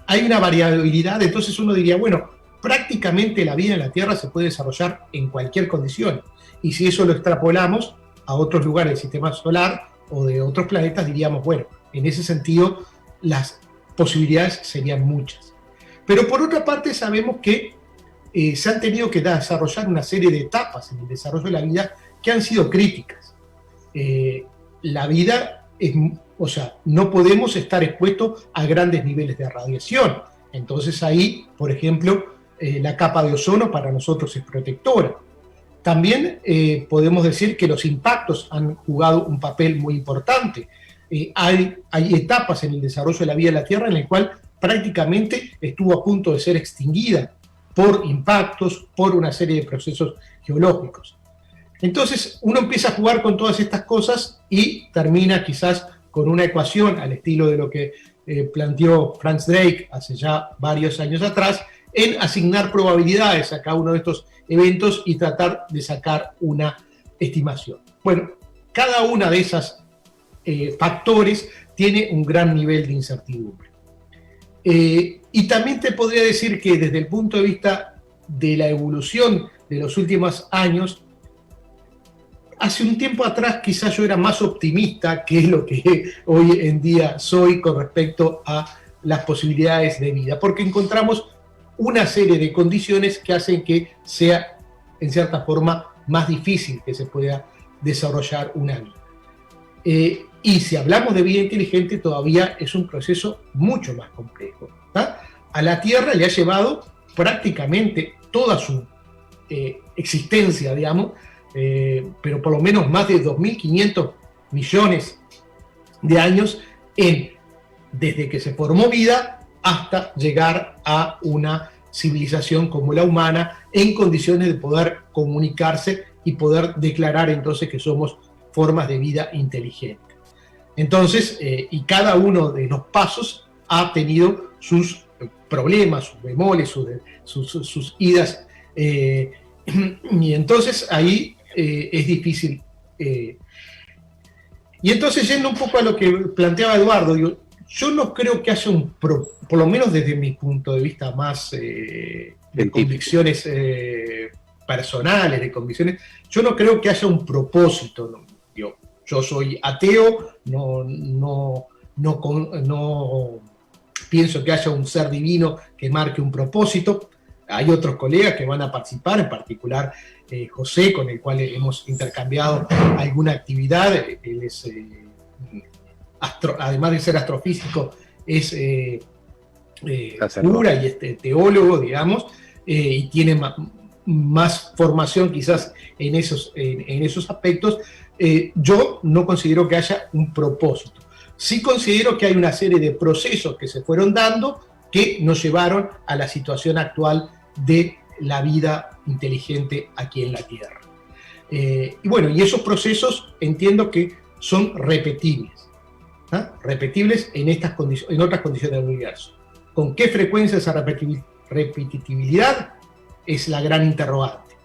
hay una variabilidad, entonces uno diría, bueno, prácticamente la vida en la Tierra se puede desarrollar en cualquier condición. Y si eso lo extrapolamos a otros lugares del sistema solar o de otros planetas, diríamos, bueno, en ese sentido las posibilidades serían muchas. Pero por otra parte sabemos que se han tenido que desarrollar una serie de etapas en el desarrollo de la vida que han sido críticas. La vida o sea, no podemos estar expuestos a grandes niveles de radiación. Entonces ahí, por ejemplo, la capa de ozono para nosotros es protectora. También podemos decir que los impactos han jugado un papel muy importante. Hay etapas en el desarrollo de la vida en la Tierra en la cual prácticamente estuvo a punto de ser extinguida por impactos, por una serie de procesos geológicos. Entonces uno empieza a jugar con todas estas cosas y termina quizás con una ecuación al estilo de lo que planteó Franz Drake hace ya varios años atrás, en asignar probabilidades a cada uno de estos eventos y tratar de sacar una estimación. Bueno, cada una de esas factores tiene un gran nivel de incertidumbre. Y también te podría decir que desde el punto de vista de la evolución de los últimos años, hace un tiempo atrás quizás yo era más optimista que lo que hoy en día soy con respecto a las posibilidades de vida, porque encontramos una serie de condiciones que hacen que sea, en cierta forma, más difícil que se pueda desarrollar una vida. Y si hablamos de vida inteligente, todavía es un proceso mucho más complejo. A la Tierra le ha llevado prácticamente toda su existencia, digamos, pero por lo menos más de 2.500 millones de años desde que se formó vida hasta llegar a una civilización como la humana en condiciones de poder comunicarse y poder declarar entonces que somos formas de vida inteligente. Entonces, y cada uno de los pasos ha tenido sus problemas, sus bemoles, sus idas, y entonces ahí es difícil. Y entonces, yendo un poco a lo que planteaba Eduardo, digo, yo no creo que haya por lo menos desde mi punto de vista más de convicciones personales, de convicciones, yo no creo que haya un propósito, ¿no? Yo soy ateo, no pienso que haya un ser divino que marque un propósito. Hay otros colegas que van a participar, en particular José, con el cual hemos intercambiado alguna actividad. Él es, además de ser astrofísico, es cura y teólogo, digamos, y tiene más formación quizás en esos aspectos. Yo no considero que haya un propósito. Sí considero que hay una serie de procesos que se fueron dando que nos llevaron a la situación actual de la vida inteligente aquí en la Tierra. Y bueno, y esos procesos entiendo que son repetibles, repetibles en otras condiciones del universo. ¿Con qué frecuencia esa repetitividad? Es la gran interrogante.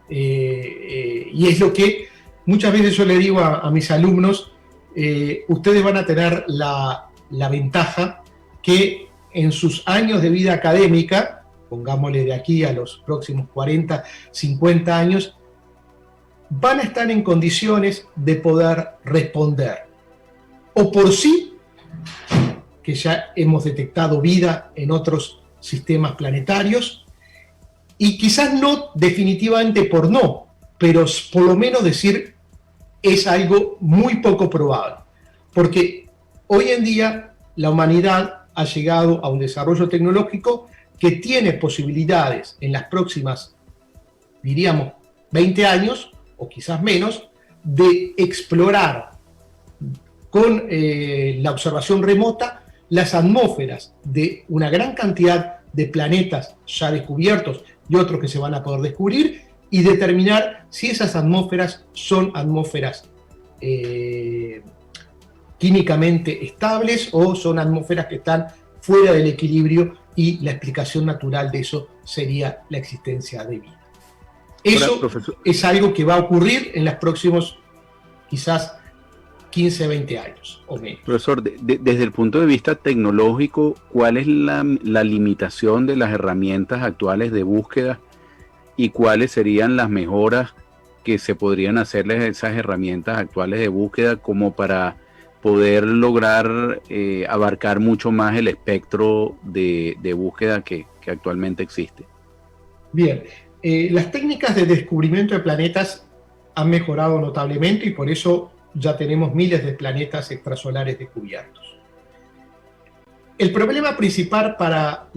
Y es lo que muchas veces yo le digo a mis alumnos, ustedes van a tener la ventaja que en sus años de vida académica, pongámosle de aquí a los próximos 40, 50 años, van a estar en condiciones de poder responder. O por sí, que ya hemos detectado vida en otros sistemas planetarios, y quizás no definitivamente por no, pero por lo menos decir es algo muy poco probable. Porque hoy en día la humanidad ha llegado a un desarrollo tecnológico que tiene posibilidades en las próximas, diríamos, 20 años, o quizás menos, de explorar con la observación remota las atmósferas de una gran cantidad de planetas ya descubiertos y otros que se van a poder descubrir, y determinar si esas atmósferas son atmósferas químicamente estables o son atmósferas que están fuera del equilibrio, y la explicación natural de eso sería la existencia de vida. Eso es algo que va a ocurrir en los próximos quizás 15, 20 años o menos. Profesor, desde el punto de vista tecnológico, ¿cuál es la limitación de las herramientas actuales de búsqueda y cuáles serían las mejoras que se podrían hacerles a esas herramientas actuales de búsqueda como para poder lograr abarcar mucho más el espectro de búsqueda que actualmente existe? Bien, las técnicas de descubrimiento de planetas han mejorado notablemente y por eso ya tenemos miles de planetas extrasolares descubiertos. El problema principal para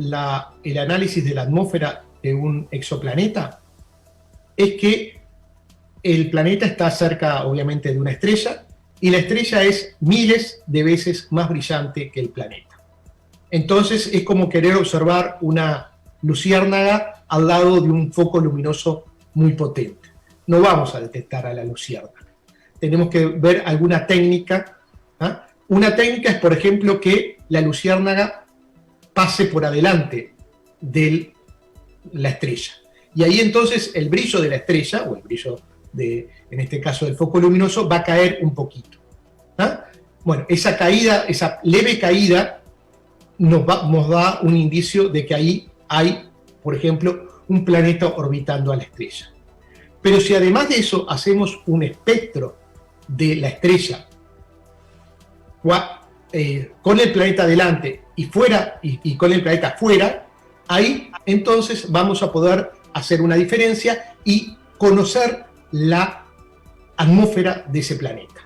el análisis de la atmósfera de un exoplaneta es que el planeta está cerca, obviamente, de una estrella, y la estrella es miles de veces más brillante que el planeta. Entonces es como querer observar una luciérnaga al lado de un foco luminoso muy potente. No vamos a detectar a la luciérnaga. Tenemos que ver alguna técnica. Una técnica es, por ejemplo, que la luciérnaga pase por adelante de la estrella. Y ahí entonces el brillo de la estrella, o el brillo en este caso del foco luminoso, va a caer un poquito. Bueno, esa caída, esa leve caída, nos da un indicio de que ahí hay, por ejemplo, un planeta orbitando a la estrella. Pero si además de eso hacemos un espectro de la estrella con el planeta delante y fuera, y con el planeta fuera, ahí entonces vamos a poder hacer una diferencia y conocer la atmósfera de ese planeta.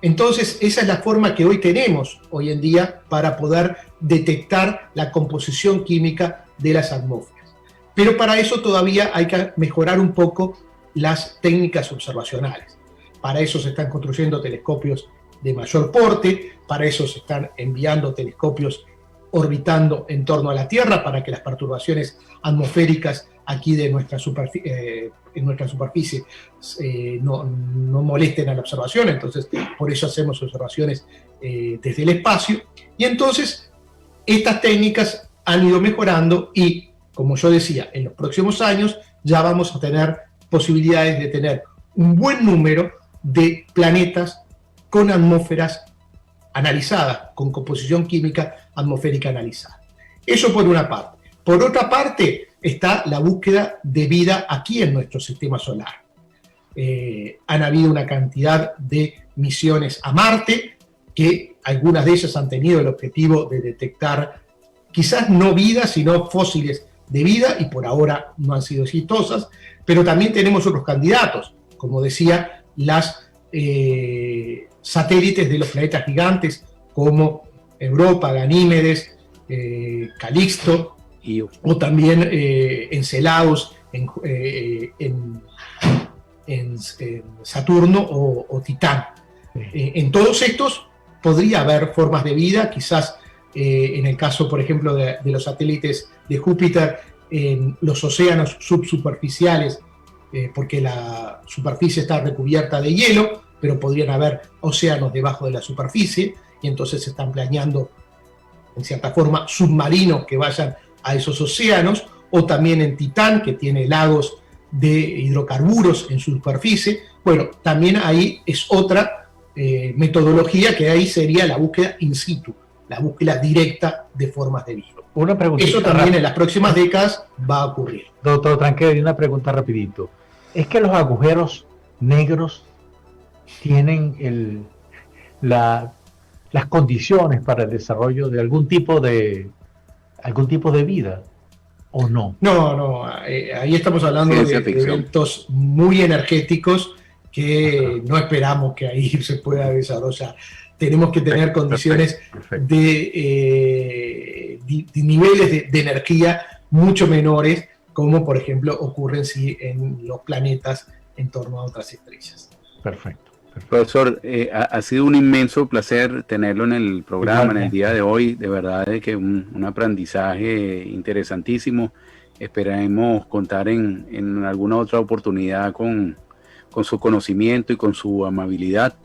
Entonces esa es la forma que hoy tenemos hoy en día para poder detectar la composición química de las atmósferas. Pero para eso todavía hay que mejorar un poco las técnicas observacionales. Para eso se están construyendo telescopios de mayor porte, para eso se están enviando telescopios orbitando en torno a la Tierra para que las perturbaciones atmosféricas aquí de en nuestra superficie no molesten a la observación. Entonces, por eso hacemos observaciones desde el espacio. Y entonces, estas técnicas han ido mejorando y, como yo decía, en los próximos años ya vamos a tener posibilidades de tener un buen número de planetas con atmósferas analizadas, con composición química atmosférica analizada. Eso por una parte. Por otra parte está la búsqueda de vida aquí en nuestro sistema solar. Han habido una cantidad de misiones a Marte, que algunas de ellas han tenido el objetivo de detectar quizás no vida, sino fósiles de vida, y por ahora no han sido exitosas, pero también tenemos otros candidatos, como decía, las satélites de los planetas gigantes como Europa, Ganímedes, Calixto, o también Encelados en Saturno o Titán. En todos estos podría haber formas de vida, quizás en el caso, por ejemplo, de los satélites de Júpiter, en los océanos subsuperficiales, porque la superficie está recubierta de hielo, pero podrían haber océanos debajo de la superficie, y entonces se están planeando, en cierta forma, submarinos que vayan a esos océanos, o también en Titán, que tiene lagos de hidrocarburos en su superficie. Bueno, también ahí es otra metodología, que ahí sería la búsqueda in situ, la búsqueda directa de formas de vida. Una pregunta. Eso también en las próximas décadas va a ocurrir. Doctor Tancredi, una pregunta rapidito. ¿Es que los agujeros negros tienen las condiciones para el desarrollo de algún tipo de vida o no? No, ahí estamos hablando de eventos muy energéticos que no esperamos que ahí se pueda desarrollar. Tenemos que tener condiciones de niveles de energía mucho menores, como por ejemplo ocurren en los planetas en torno a otras estrellas. Perfecto. Profesor, ha sido un inmenso placer tenerlo en el programa, en el día de hoy. De verdad es que un aprendizaje interesantísimo. Esperaremos contar en alguna otra oportunidad con su conocimiento y con su amabilidad.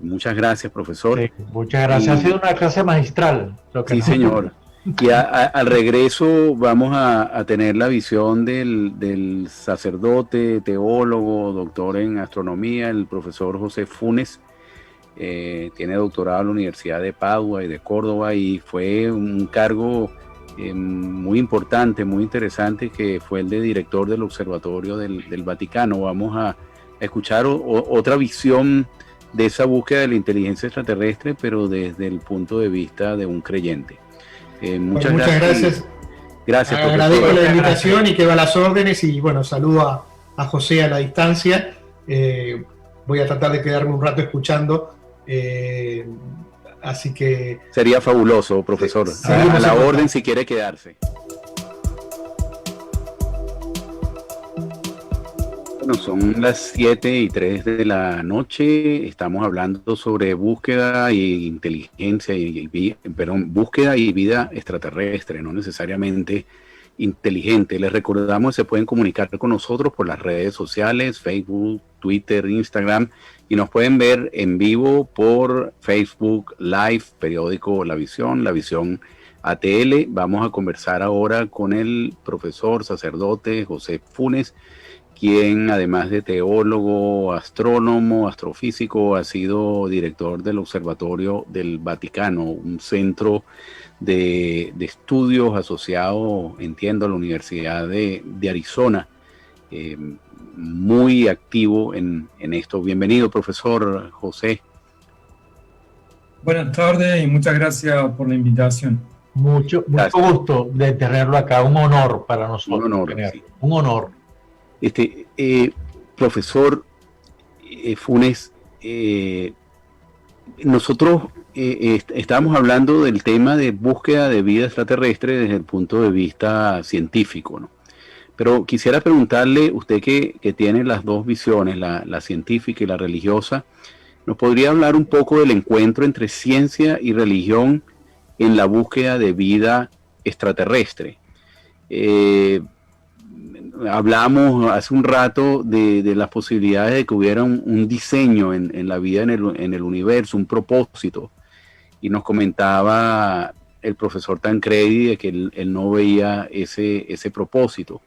Muchas gracias, profesor. Sí, muchas gracias. Ha sido una clase magistral. Sí, señor. Y al regreso vamos a tener la visión del sacerdote, teólogo, doctor en astronomía, el profesor José Funes. Tiene doctorado en la Universidad de Padua y de Córdoba, y fue un cargo muy importante, muy interesante, que fue el de director del Observatorio del Vaticano. Vamos a escuchar otra visión de esa búsqueda de la inteligencia extraterrestre, pero desde el punto de vista de un creyente. Muchas gracias. Gracias, profesor. Agradezco la invitación y quedo a las órdenes, y bueno, saludo a José a la distancia. Voy a tratar de quedarme un rato escuchando, así que... Sería fabuloso, profesor. A la orden si quiere quedarse. Bueno, son las 7:03 de la noche. Estamos hablando sobre búsqueda y inteligencia, búsqueda y vida extraterrestre, no necesariamente inteligente. Les recordamos que se pueden comunicar con nosotros por las redes sociales, Facebook, Twitter, Instagram, y nos pueden ver en vivo por Facebook Live, periódico La Visión ATL. Vamos a conversar ahora con el profesor sacerdote José Funes, quien además de teólogo, astrónomo, astrofísico, ha sido director del Observatorio del Vaticano, un centro de estudios asociado, entiendo, a la Universidad de Arizona, muy activo en esto. Bienvenido, profesor José. Buenas tardes y muchas gracias por la invitación. Mucho gusto de tenerlo acá, un honor para nosotros. Sí. Un honor. Profesor Funes, nosotros estábamos hablando del tema de búsqueda de vida extraterrestre desde el punto de vista científico, ¿no? Pero quisiera preguntarle, usted que tiene las dos visiones, la científica y la religiosa, ¿nos podría hablar un poco del encuentro entre ciencia y religión en la búsqueda de vida extraterrestre? Hablamos hace un rato de las posibilidades de que hubiera un diseño en la vida, en el universo, un propósito, y nos comentaba el profesor Tancredi de que él no veía ese propósito.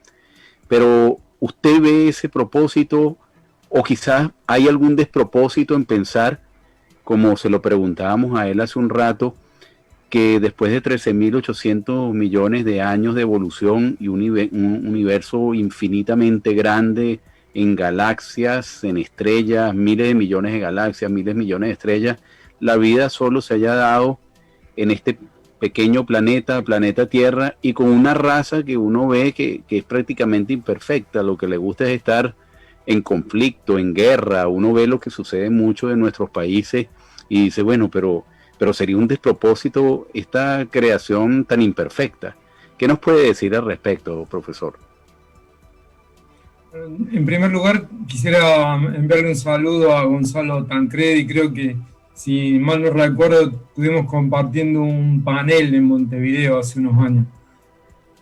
Pero ¿usted ve ese propósito, o quizás hay algún despropósito en pensar, como se lo preguntábamos a él hace un rato, que después de 13.800 millones de años de evolución y un universo infinitamente grande en galaxias, en estrellas, miles de millones de galaxias, miles de millones de estrellas, la vida solo se haya dado en este pequeño planeta Tierra, y con una raza que uno ve que es prácticamente imperfecta? Lo que le gusta es estar en conflicto, en guerra. Uno ve lo que sucede en muchos de nuestros países y dice, bueno, pero sería un despropósito esta creación tan imperfecta. ¿Qué nos puede decir al respecto, profesor? En primer lugar, quisiera enviarle un saludo a Gonzalo Tancredi. Creo que, si mal no recuerdo, estuvimos compartiendo un panel en Montevideo hace unos años.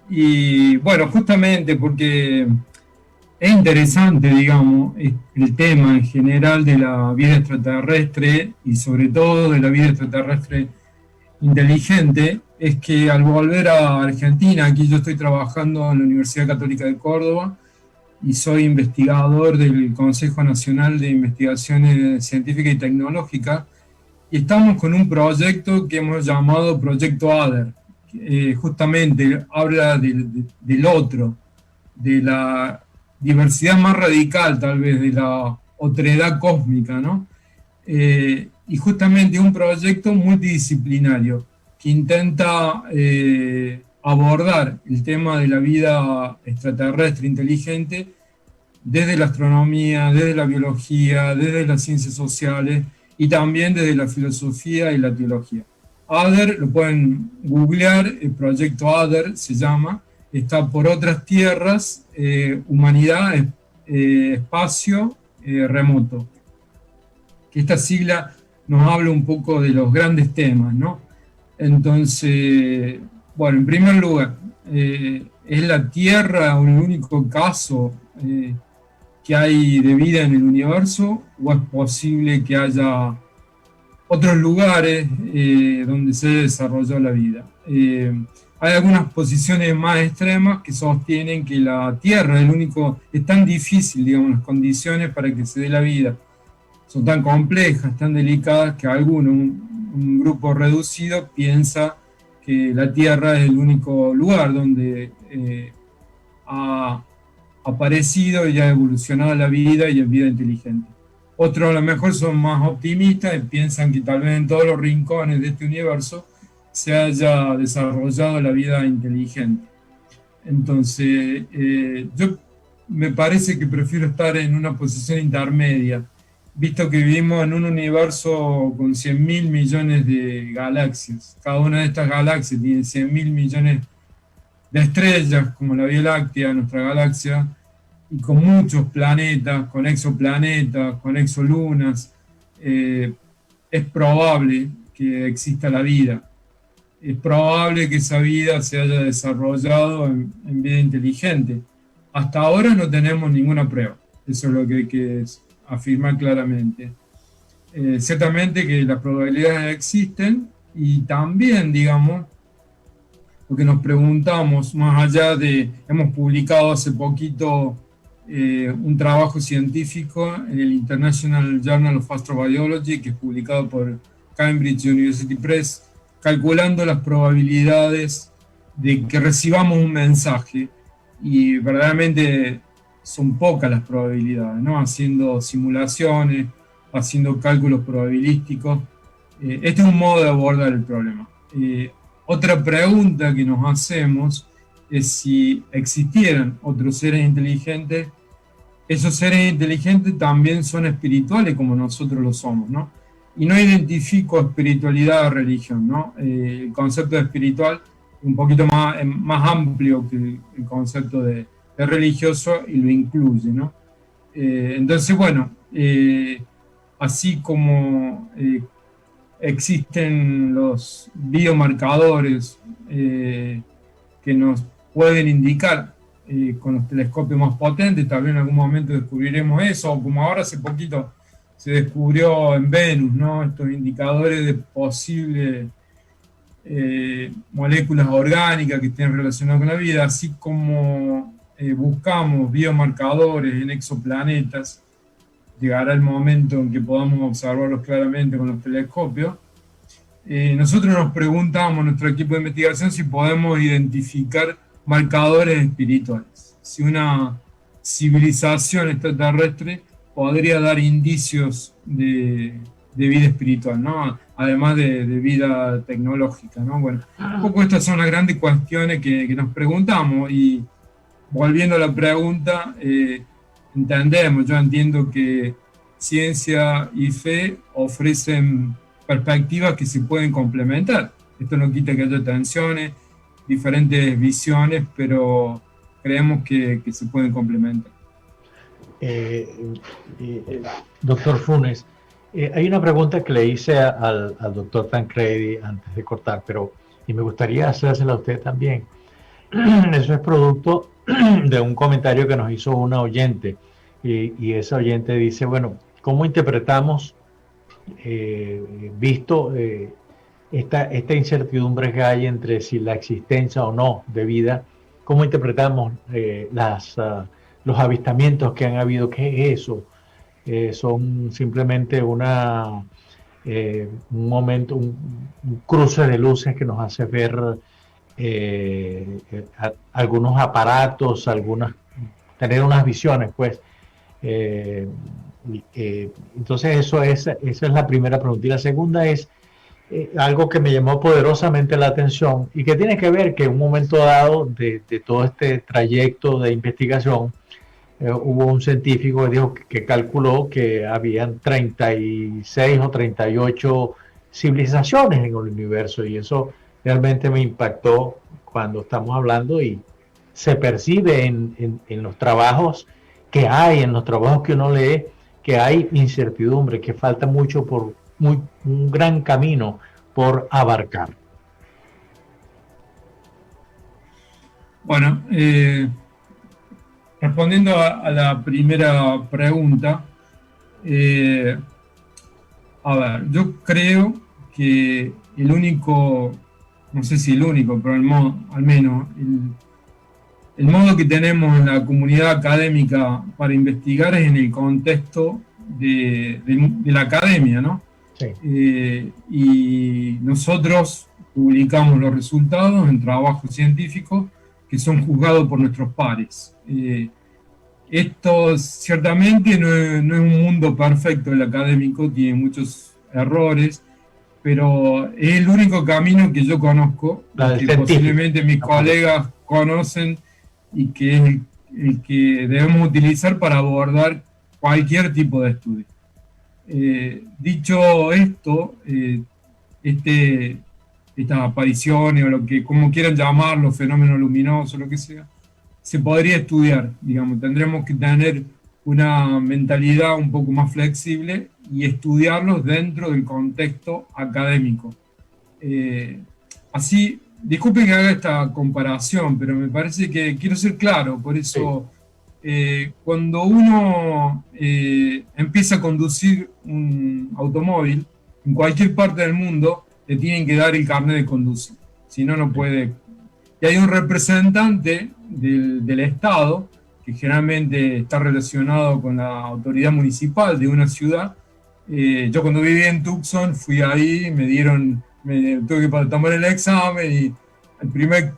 Y bueno, justamente porque es interesante, digamos, el tema en general de la vida extraterrestre, y sobre todo de la vida extraterrestre inteligente, es que al volver a Argentina, aquí yo estoy trabajando en la Universidad Católica de Córdoba, y soy investigador del Consejo Nacional de Investigaciones Científicas y Tecnológicas, y estamos con un proyecto que hemos llamado Proyecto ADER, que justamente habla del otro, de la diversidad más radical tal vez, de la otredad cósmica, ¿no? Y justamente un proyecto multidisciplinario que intenta abordar el tema de la vida extraterrestre inteligente desde la astronomía, desde la biología, desde las ciencias sociales y también desde la filosofía y la teología. ADER, lo pueden googlear, el proyecto ADER se llama, está por otras tierras, humanidad, espacio, remoto. Que esta sigla nos habla un poco de los grandes temas, ¿no? Entonces, bueno, en primer lugar, ¿es la Tierra el único caso que hay de vida en el universo, o es posible que haya otros lugares donde se desarrolló la vida? Hay algunas posiciones más extremas que sostienen que la Tierra es el único, es tan difícil, digamos, las condiciones para que se dé la vida son tan complejas, tan delicadas, que un grupo reducido piensa que la Tierra es el único lugar donde ha aparecido y ha evolucionado la vida y la vida inteligente. Otros a lo mejor son más optimistas y piensan que tal vez en todos los rincones de este universo se haya desarrollado la vida inteligente. Entonces, yo me parece que prefiero estar en una posición intermedia, visto que vivimos en un universo con 100.000 millones de galaxias. Cada una de estas galaxias tiene 100.000 millones de estrellas, como la Vía Láctea, nuestra galaxia, y con muchos planetas, con exoplanetas, con exolunas. Es probable que exista la vida. Es probable que esa vida se haya desarrollado en vida inteligente. Hasta ahora no tenemos ninguna prueba. Eso es lo que hay que afirmar claramente. Ciertamente que las probabilidades existen, y también, digamos, lo que nos preguntamos, más allá de, hemos publicado hace poquito un trabajo científico en el International Journal of Astrobiology, que es publicado por Cambridge University Press, calculando las probabilidades de que recibamos un mensaje, y verdaderamente son pocas las probabilidades, ¿no? Haciendo simulaciones, haciendo cálculos probabilísticos. Este es un modo de abordar el problema. Otra pregunta que nos hacemos es si existieran otros seres inteligentes, esos seres inteligentes también son espirituales como nosotros lo somos, ¿no? Y no identifico espiritualidad o religión, ¿no? El concepto de espiritual es un poquito más amplio que el concepto de religioso, y lo incluye, ¿no? Entonces, bueno, así como existen los biomarcadores que nos pueden indicar con los telescopios más potentes, tal vez en algún momento descubriremos eso, o como ahora hace poquito se descubrió en Venus, ¿no? Estos indicadores de posibles moléculas orgánicas que estén relacionadas con la vida, así como buscamos biomarcadores en exoplanetas. Llegará el momento en que podamos observarlos claramente con los telescopios. Nosotros nos preguntamos, nuestro equipo de investigación, si podemos identificar marcadores espirituales, si una civilización extraterrestre podría dar indicios de vida espiritual, ¿no? Además de vida tecnológica, ¿no? Bueno, un poco estas son las grandes cuestiones que nos preguntamos, y volviendo a la pregunta, entendemos, yo entiendo que ciencia y fe ofrecen perspectivas que se pueden complementar. Esto no quita que haya tensiones, diferentes visiones, pero creemos que se pueden complementar. Doctor Funes, hay una pregunta que le hice al doctor Tancredi antes de cortar, y me gustaría hacérsela a usted también. Eso es producto de un comentario que nos hizo una oyente, y esa oyente dice, bueno, ¿cómo interpretamos, visto esta incertidumbre que hay los los avistamientos que han habido, ¿qué es eso? Son simplemente un momento, un cruce de luces que nos hace ver algunos aparatos, tener unas visiones, pues. Entonces esa es la primera pregunta. Y la segunda es algo que me llamó poderosamente la atención y que tiene que ver que en un momento dado de todo este trayecto de investigación, hubo un científico que dijo que calculó que habían 36 o 38 civilizaciones en el universo, y eso realmente me impactó cuando estamos hablando, y se percibe en los trabajos que hay, en los trabajos que uno lee, que hay incertidumbre, que falta mucho un gran camino por abarcar. Bueno, respondiendo a la primera pregunta, a ver, yo creo que el único, no sé si el único, pero al menos el modo que tenemos en la comunidad académica para investigar es en el contexto de la academia, ¿no? Sí. Y nosotros publicamos los resultados en trabajos científicos que son juzgados por nuestros pares. Esto ciertamente no es un mundo perfecto, el académico tiene muchos errores, pero es el único camino que yo conozco, que posiblemente mis colegas conocen, y que es el que debemos utilizar para abordar cualquier tipo de estudio. Dicho esto, estas apariciones, o como quieran llamarlo, fenómenos luminosos, lo que sea, se podría estudiar, digamos. Tendremos que tener una mentalidad un poco más flexible y estudiarlos dentro del contexto académico. Así, disculpen que haga esta comparación, pero me parece que quiero ser claro, por eso cuando uno empieza a conducir un automóvil, en cualquier parte del mundo le tienen que dar el carnet de conducir, si no, no puede. Y hay un representante del Estado, que generalmente está relacionado con la autoridad municipal de una ciudad. Yo cuando viví en Tucson fui ahí, tuve que tomar el examen, y el primer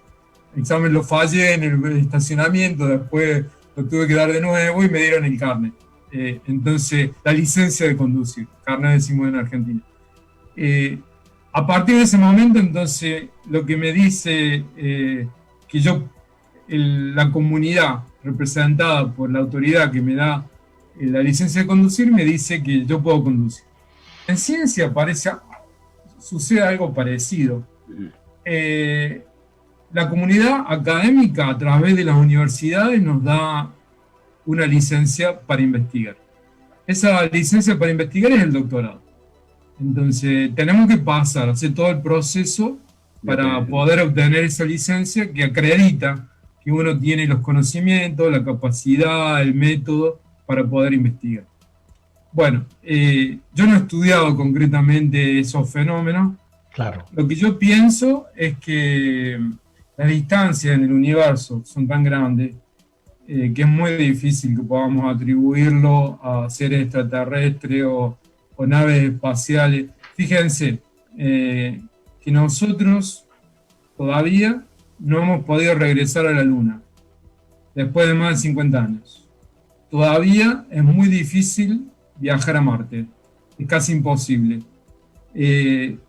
examen lo fallé en el estacionamiento, después lo tuve que dar de nuevo y me dieron el carnet. Entonces, la licencia de conducir, carnet decimos en Argentina. A partir de ese momento, entonces, lo que me dice que la comunidad representada por la autoridad que me da la licencia de conducir, me dice que yo puedo conducir. En ciencia sucede algo parecido. La comunidad académica, a través de las universidades, nos da una licencia para investigar. Esa licencia para investigar es el doctorado. Entonces, tenemos que hacer todo el proceso para poder obtener esa licencia que acredita que uno tiene los conocimientos, la capacidad, el método para poder investigar. Bueno, yo no he estudiado concretamente esos fenómenos. Claro. Lo que yo pienso es que las distancias en el universo son tan grandes que es muy difícil que podamos atribuirlo a seres extraterrestres o naves espaciales. Fíjense que nosotros todavía no hemos podido regresar a la Luna después de más de 50 años. Todavía es muy difícil viajar a Marte, es casi imposible. El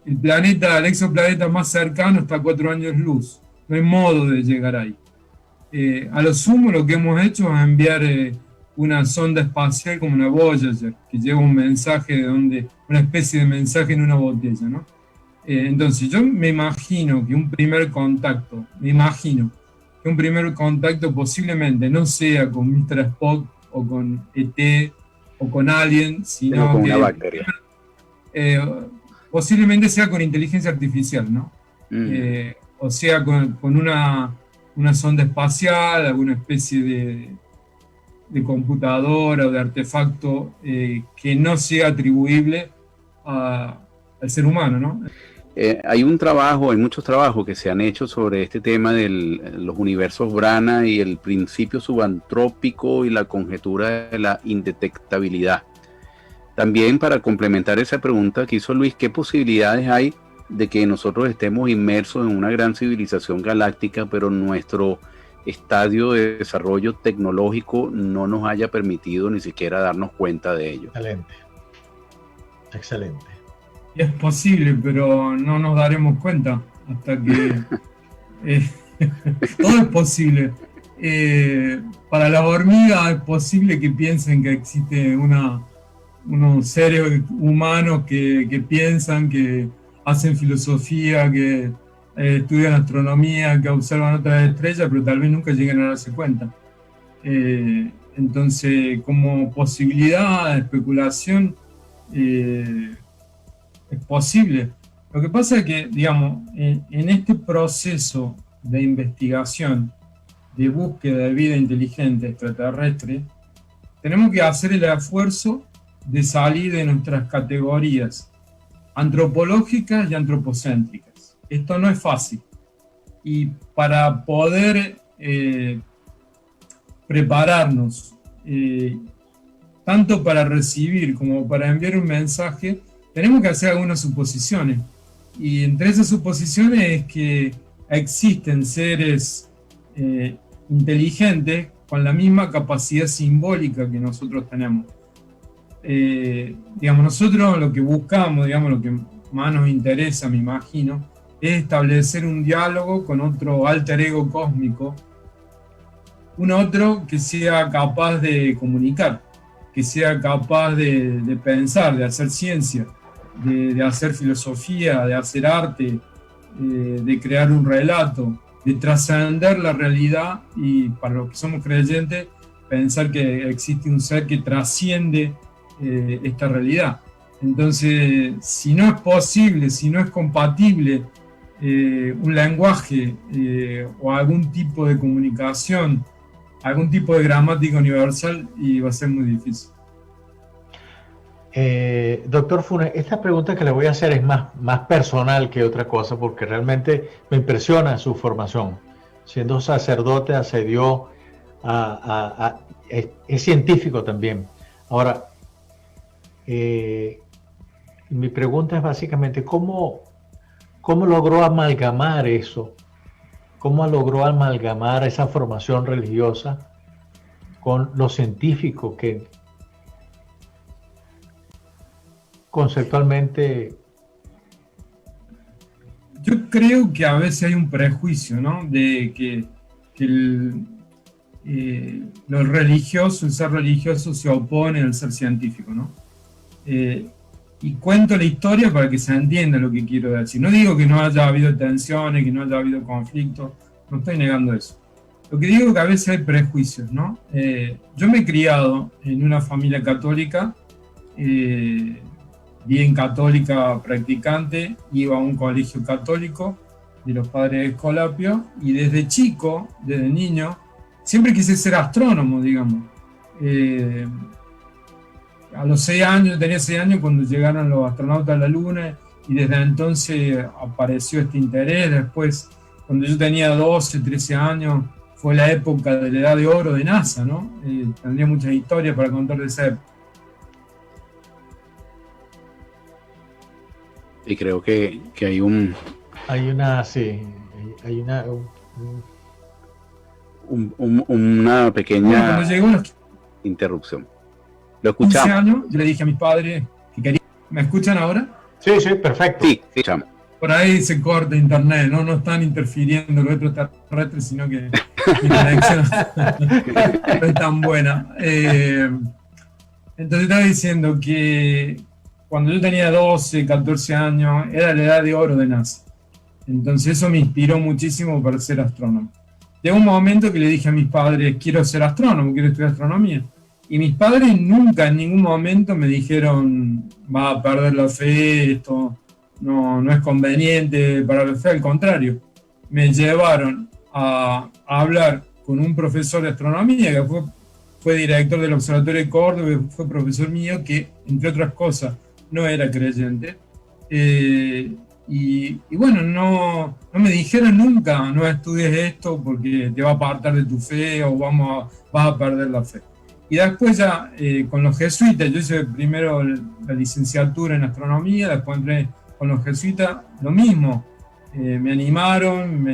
exoplaneta más cercano está a 4 años luz, no hay modo de llegar ahí. A lo sumo lo que hemos hecho es enviar una sonda espacial como una Voyager, que lleva un mensaje una especie de mensaje en una botella, ¿no? Entonces yo me imagino que un primer contacto posiblemente no sea con Mr. Spock o con ET o con Alien, sino con que una bacteria. Posiblemente sea con inteligencia artificial, ¿no? O sea con una sonda espacial, alguna especie de computadora o de artefacto que no sea atribuible al ser humano, ¿no? Hay muchos trabajos que se han hecho sobre este tema de los universos Brana y el principio subantrópico y la conjetura de la indetectabilidad. También, para complementar esa pregunta que hizo Luis, ¿qué posibilidades hay de que nosotros estemos inmersos en una gran civilización galáctica, pero nuestro estadio de desarrollo tecnológico no nos haya permitido ni siquiera darnos cuenta de ello? Excelente. Excelente. Es posible, pero no nos daremos cuenta hasta que... todo es posible. Para las hormigas es posible que piensen que existe unos seres humanos que piensan, que hacen filosofía, que estudian astronomía, que observan otras estrellas, pero tal vez nunca lleguen a darse cuenta. Entonces, como posibilidad de especulación, es posible. Lo que pasa es que, digamos, en este proceso de investigación, de búsqueda de vida inteligente extraterrestre, tenemos que hacer el esfuerzo de salir de nuestras categorías antropológicas y antropocéntricas. Esto no es fácil. Y para poder prepararnos, tanto para recibir como para enviar un mensaje, tenemos que hacer algunas suposiciones. Y entre esas suposiciones es que existen seres inteligentes con la misma capacidad simbólica que nosotros tenemos. Digamos, nosotros lo que buscamos, digamos, lo que más nos interesa, me imagino, es establecer un diálogo con otro alter ego cósmico, un otro que sea capaz de comunicar, que sea capaz de pensar, de hacer ciencia, de hacer filosofía, de hacer arte, de crear un relato, de trascender la realidad y, para los que somos creyentes, pensar que existe un ser que trasciende esta realidad. Entonces, si no es posible, si no es compatible un lenguaje o algún tipo de comunicación, algún tipo de gramática universal, y va a ser muy difícil. Doctor Funes, esta pregunta que le voy a hacer es más personal que otra cosa, porque realmente me impresiona su formación. Siendo sacerdote, accedió es científico también. Ahora, mi pregunta es básicamente, ¿cómo logró amalgamar eso? ¿Cómo logró amalgamar esa formación religiosa con lo científico que conceptualmente? Yo creo que a veces hay un prejuicio, ¿no? De que lo religioso, el ser religioso se opone al ser científico, ¿no? Y cuento la historia para que se entienda lo que quiero decir. No digo que no haya habido tensiones, que no haya habido conflictos, no estoy negando eso. Lo que digo es que a veces hay prejuicios, ¿no? Yo me he criado en una familia católica, bien católica practicante, iba a un colegio católico de los padres de Escolapio, y desde chico, desde niño, siempre quise ser astrónomo, digamos. A los 6 años, tenía 6 años cuando llegaron los astronautas a la Luna, y desde entonces apareció este interés. Después, cuando yo tenía 12, 13 años, fue la época de la edad de oro de NASA, ¿no? Tendría muchas historias para contar de esa época. Y creo que hay una pequeña interrupción. Lo escuchamos. 11 años, yo le dije a mis padres que quería. ¿Me escuchan ahora? Sí, perfecto. Sí, escuchamos. Por ahí se corta internet, no están interfiriendo los extraterrestres, sino que mi conexión no es tan buena. Entonces estaba diciendo que cuando yo tenía 12, 14 años, era la edad de oro de NASA. Entonces eso me inspiró muchísimo para ser astrónomo. Llegó un momento que le dije a mis padres, quiero ser astrónomo, quiero estudiar astronomía. Y mis padres nunca, en ningún momento me dijeron, va a perder la fe, esto no es conveniente para la fe. Al contrario, me llevaron a hablar con un profesor de astronomía que fue director del Observatorio de Córdoba, fue profesor mío, que entre otras cosas no era creyente, y Y bueno, no me dijeron nunca, no estudies esto porque te va a apartar de tu fe o vas a perder la fe. Y después ya con los jesuitas, yo hice primero la licenciatura en astronomía, después entré con los jesuitas, lo mismo. Me animaron,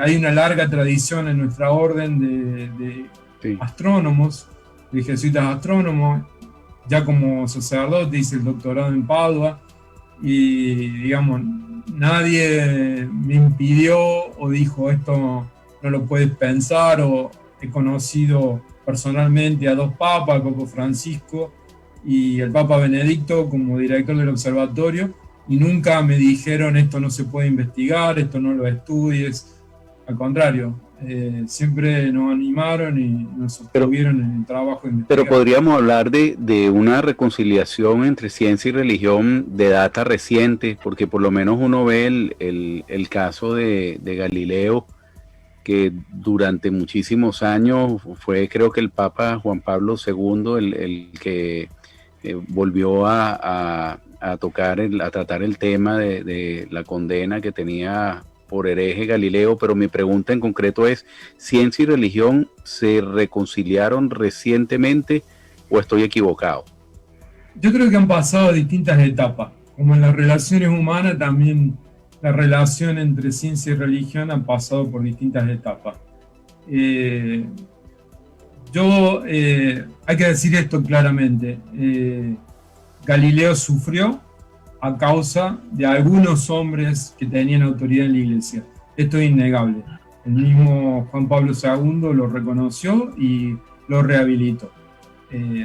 hay una larga tradición en nuestra orden de Sí. astrónomos, de jesuitas astrónomos. Ya como sacerdote hice el doctorado en Padua y, digamos, nadie me impidió o dijo esto no lo puedes pensar, o he conocido personalmente a dos papas, el Papa Francisco y el Papa Benedicto como director del observatorio, y nunca me dijeron esto no se puede investigar, esto no lo estudies. Al contrario, siempre nos animaron y nos sostuvieron en el trabajo de investigar. Pero podríamos hablar de una reconciliación entre ciencia y religión de data reciente, porque por lo menos uno ve el caso de Galileo, que durante muchísimos años fue, creo que el Papa Juan Pablo II el que volvió a tratar el tema de la condena que tenía por hereje Galileo, pero mi pregunta en concreto es, ¿ciencia y religión se reconciliaron recientemente o estoy equivocado? Yo creo que han pasado distintas etapas, como en las relaciones humanas también la relación entre ciencia y religión ha pasado por distintas etapas. Hay que decir esto claramente, Galileo sufrió a causa de algunos hombres que tenían autoridad en la iglesia. Esto es innegable. El mismo Juan Pablo II lo reconoció y lo rehabilitó.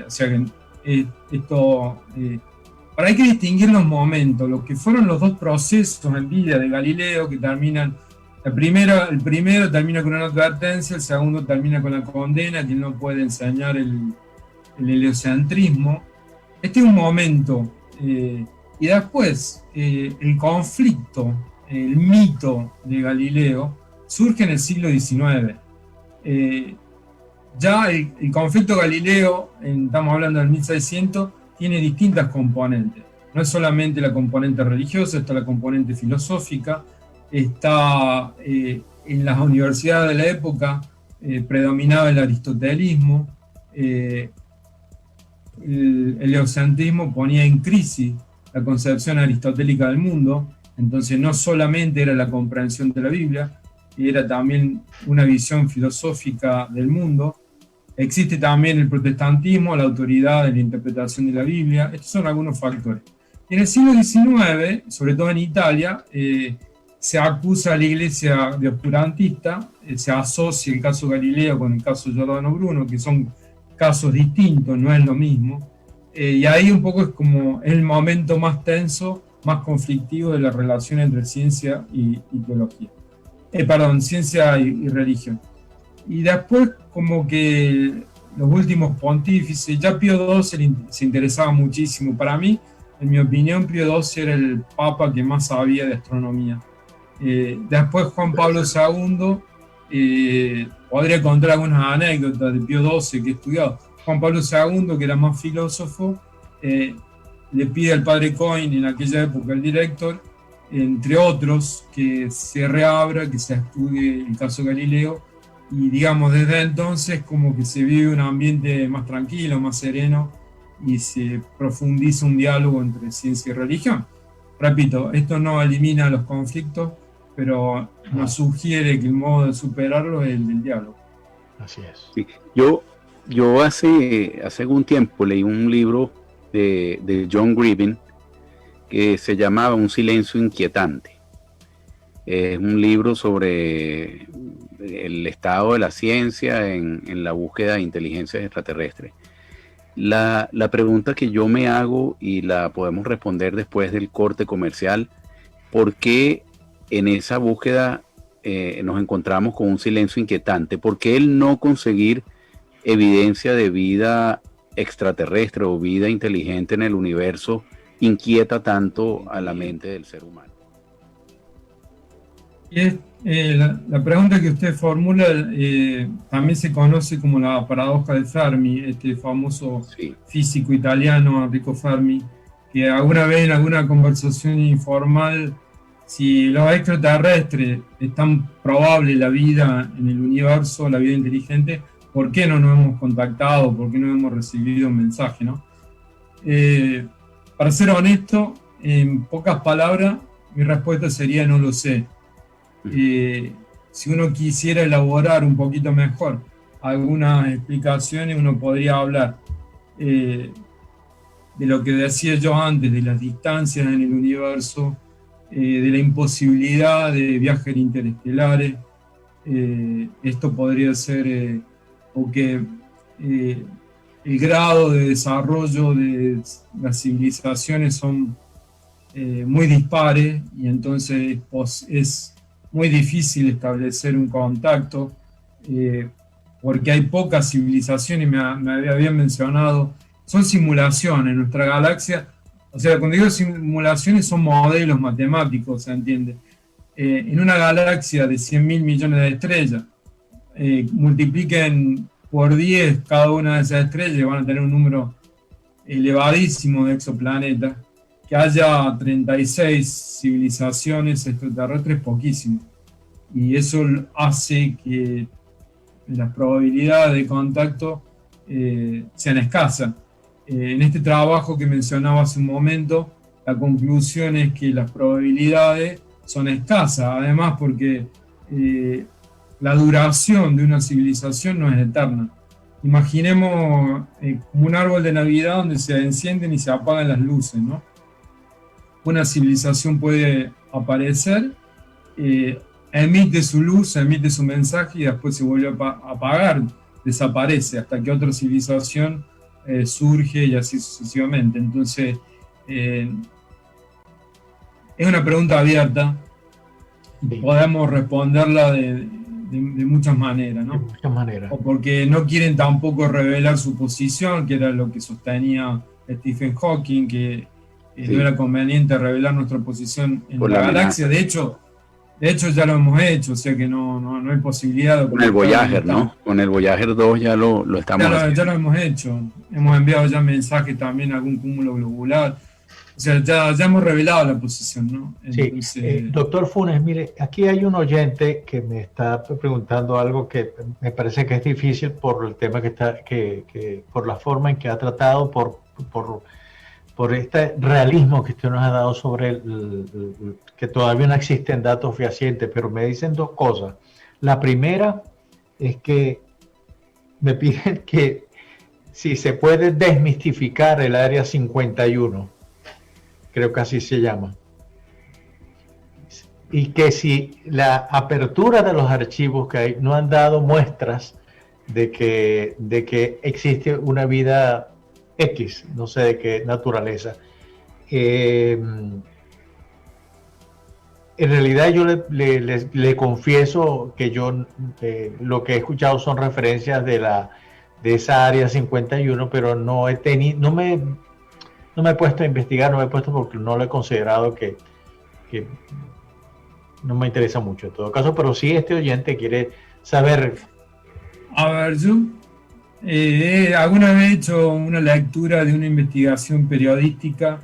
O sea que pero hay que distinguir los momentos, lo que fueron los dos procesos en vida de Galileo, que terminan, el primero termina con una advertencia, el segundo termina con la condena, que no puede enseñar el heliocentrismo. Este es un momento. Y después, el conflicto, el mito de Galileo, surge en el siglo XIX. Ya el conflicto Galileo, estamos hablando del 1600, tiene distintas componentes. No es solamente la componente religiosa, está la componente filosófica, está en las universidades de la época, predominaba el aristotelismo, el heliocentrismo ponía en crisis la concepción aristotélica del mundo, entonces no solamente era la comprensión de la Biblia, era también una visión filosófica del mundo. Existe también el protestantismo, la autoridad de la interpretación de la Biblia. Estos son algunos factores. Y en el siglo XIX, sobre todo en Italia, se acusa a la iglesia de oscurantista, se asocia el caso Galileo con el caso Giordano Bruno, que son casos distintos, no es lo mismo. Y ahí un poco es como el momento más tenso, más conflictivo de la relación entre ciencia y teología. Ciencia y religión. Y después como que los últimos pontífices, ya Pío XII se interesaba muchísimo. Para mí, en mi opinión, Pío XII era el papa que más sabía de astronomía. Después Juan Pablo II, podría contar algunas anécdotas de Pío XII que he estudiado. Juan Pablo II, que era más filósofo, le pide al padre Coin, en aquella época el director, entre otros, que se reabra, que se estudie el caso Galileo, y digamos desde entonces como que se vive un ambiente más tranquilo, más sereno, y se profundiza un diálogo entre ciencia y religión. Repito, esto no elimina los conflictos, pero nos sugiere que el modo de superarlo es el diálogo. Así es. Sí. Yo hace algún tiempo leí un libro de John Gribbin que se llamaba Un silencio inquietante. Es un libro sobre el estado de la ciencia en la búsqueda de inteligencias extraterrestres. La pregunta que yo me hago, y la podemos responder después del corte comercial, ¿por qué en esa búsqueda nos encontramos con un silencio inquietante? ¿Por qué el no conseguir evidencia de vida extraterrestre o vida inteligente en el universo inquieta tanto a la mente del ser humano? La pregunta que usted formula también se conoce como la paradoja de Fermi, este famoso físico italiano Enrico Fermi, que alguna vez en alguna conversación informal, si los extraterrestres es tan probable la vida en el universo, la vida inteligente, ¿por qué no nos hemos contactado? ¿Por qué no hemos recibido un mensaje, ¿no? Para ser honesto, en pocas palabras, mi respuesta sería no lo sé. Si uno quisiera elaborar un poquito mejor algunas explicaciones, uno podría hablar de lo que decía yo antes, de las distancias en el universo, de la imposibilidad de viajes interestelares. Esto podría ser, o que el grado de desarrollo de las civilizaciones son muy dispares y entonces es muy difícil establecer un contacto porque hay pocas civilizaciones, me habían mencionado, son simulaciones en nuestra galaxia. O sea, cuando digo simulaciones son modelos matemáticos, ¿se entiende? En una galaxia de 100.000 millones de estrellas, multipliquen por 10 cada una de esas estrellas y van a tener un número elevadísimo de exoplanetas. Que haya 36 civilizaciones extraterrestres, poquísimo. Y eso hace que las probabilidades de contacto sean escasas. En este trabajo que mencionaba hace un momento, la conclusión es que las probabilidades son escasas, además porque la duración de una civilización no es eterna. Imaginemos como un árbol de Navidad donde se encienden y se apagan las luces, ¿no? Una civilización puede aparecer, emite su luz, emite su mensaje y después se vuelve a apagar, desaparece, hasta que otra civilización surge y así sucesivamente. Entonces, es una pregunta abierta, podemos responderla de muchas maneras, ¿no? De muchas maneras. O porque no quieren tampoco revelar su posición, que era lo que sostenía Stephen Hawking, que no era conveniente revelar nuestra posición en la galaxia. De hecho ya lo hemos hecho, o sea que no hay posibilidad. Con el Voyager, ¿no? Con el Voyager 2 ya lo estamos haciendo. Ya lo hemos hecho. Hemos enviado ya mensajes también a algún cúmulo globular. O sea, ya hemos revelado la posición, ¿no? Entonces, sí. Doctor Funes, mire, aquí hay un oyente que me está preguntando algo que me parece que es difícil por el tema que por la forma en que ha tratado, por este realismo que usted nos ha dado sobre que todavía no existen datos fehacientes, pero me dicen dos cosas. La primera es que me piden que si se puede desmistificar el Área 51, creo que así se llama, y que si la apertura de los archivos que hay no han dado muestras de que existe una vida X, no sé de qué naturaleza. En realidad yo le confieso que yo lo que he escuchado son referencias de esa área 51, pero no me he puesto a investigar, no me he puesto porque no lo he considerado que no me interesa mucho en todo caso, pero sí este oyente quiere saber. A ver, yo alguna vez he hecho una lectura de una investigación periodística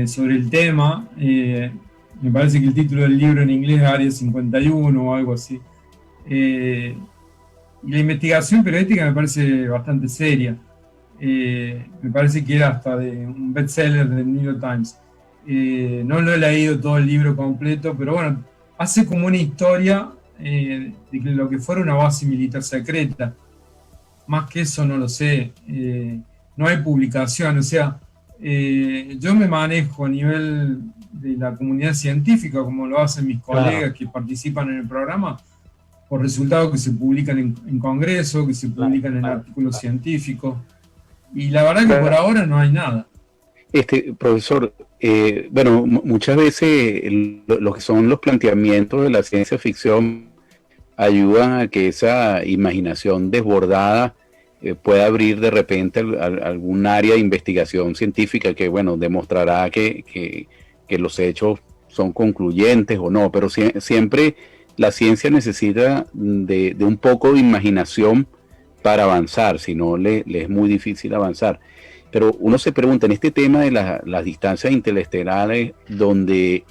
sobre el tema. Me parece que el título del libro en inglés es Área 51 o algo así. Y la investigación periodística me parece bastante seria. Me parece que era hasta de un bestseller del New York Times. No lo he leído todo el libro completo, pero bueno, hace como una historia de lo que fuera una base militar secreta. Más que eso no lo sé, no hay publicación, o sea, yo me manejo a nivel de la comunidad científica, como lo hacen mis colegas que participan en el programa, por resultados que se publican en congreso, que se publican en artículos científicos, y la verdad que por ahora no hay nada. Profesor, bueno, muchas veces lo que son los planteamientos de la ciencia ficción ayudan a que esa imaginación desbordada pueda abrir de repente algún área de investigación científica que, bueno, demostrará que los hechos son concluyentes o no, pero siempre la ciencia necesita de un poco de imaginación para avanzar, si no le es muy difícil avanzar. Pero uno se pregunta, en este tema de las distancias interestelares, donde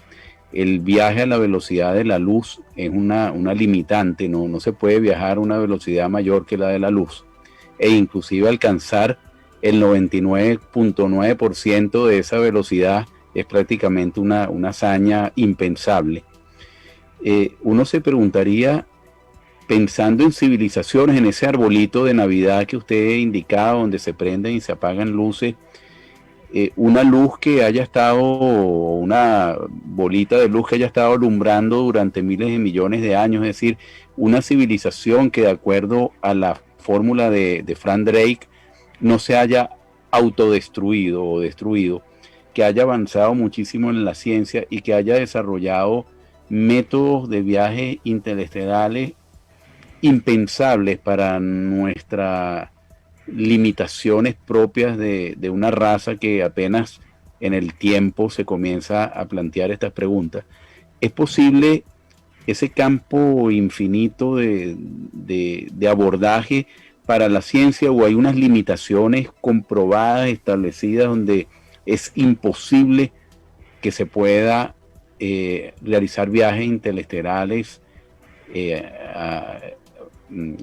el viaje a la velocidad de la luz es una limitante, no se puede viajar a una velocidad mayor que la de la luz, e inclusive alcanzar el 99.9% de esa velocidad es prácticamente una hazaña impensable. Uno se preguntaría, pensando en civilizaciones, en ese arbolito de Navidad que usted indicaba, donde se prenden y se apagan luces, una luz que haya estado, una bolita de luz que haya estado alumbrando durante miles de millones de años, es decir, una civilización que, de acuerdo a la fórmula de Frank Drake, no se haya autodestruido o destruido, que haya avanzado muchísimo en la ciencia y que haya desarrollado métodos de viajes interestelares impensables para nuestras limitaciones propias de una raza que apenas en el tiempo se comienza a plantear estas preguntas. ¿Es posible ese campo infinito de abordaje para la ciencia, o hay unas limitaciones comprobadas, establecidas, donde es imposible que se pueda realizar viajes interestelares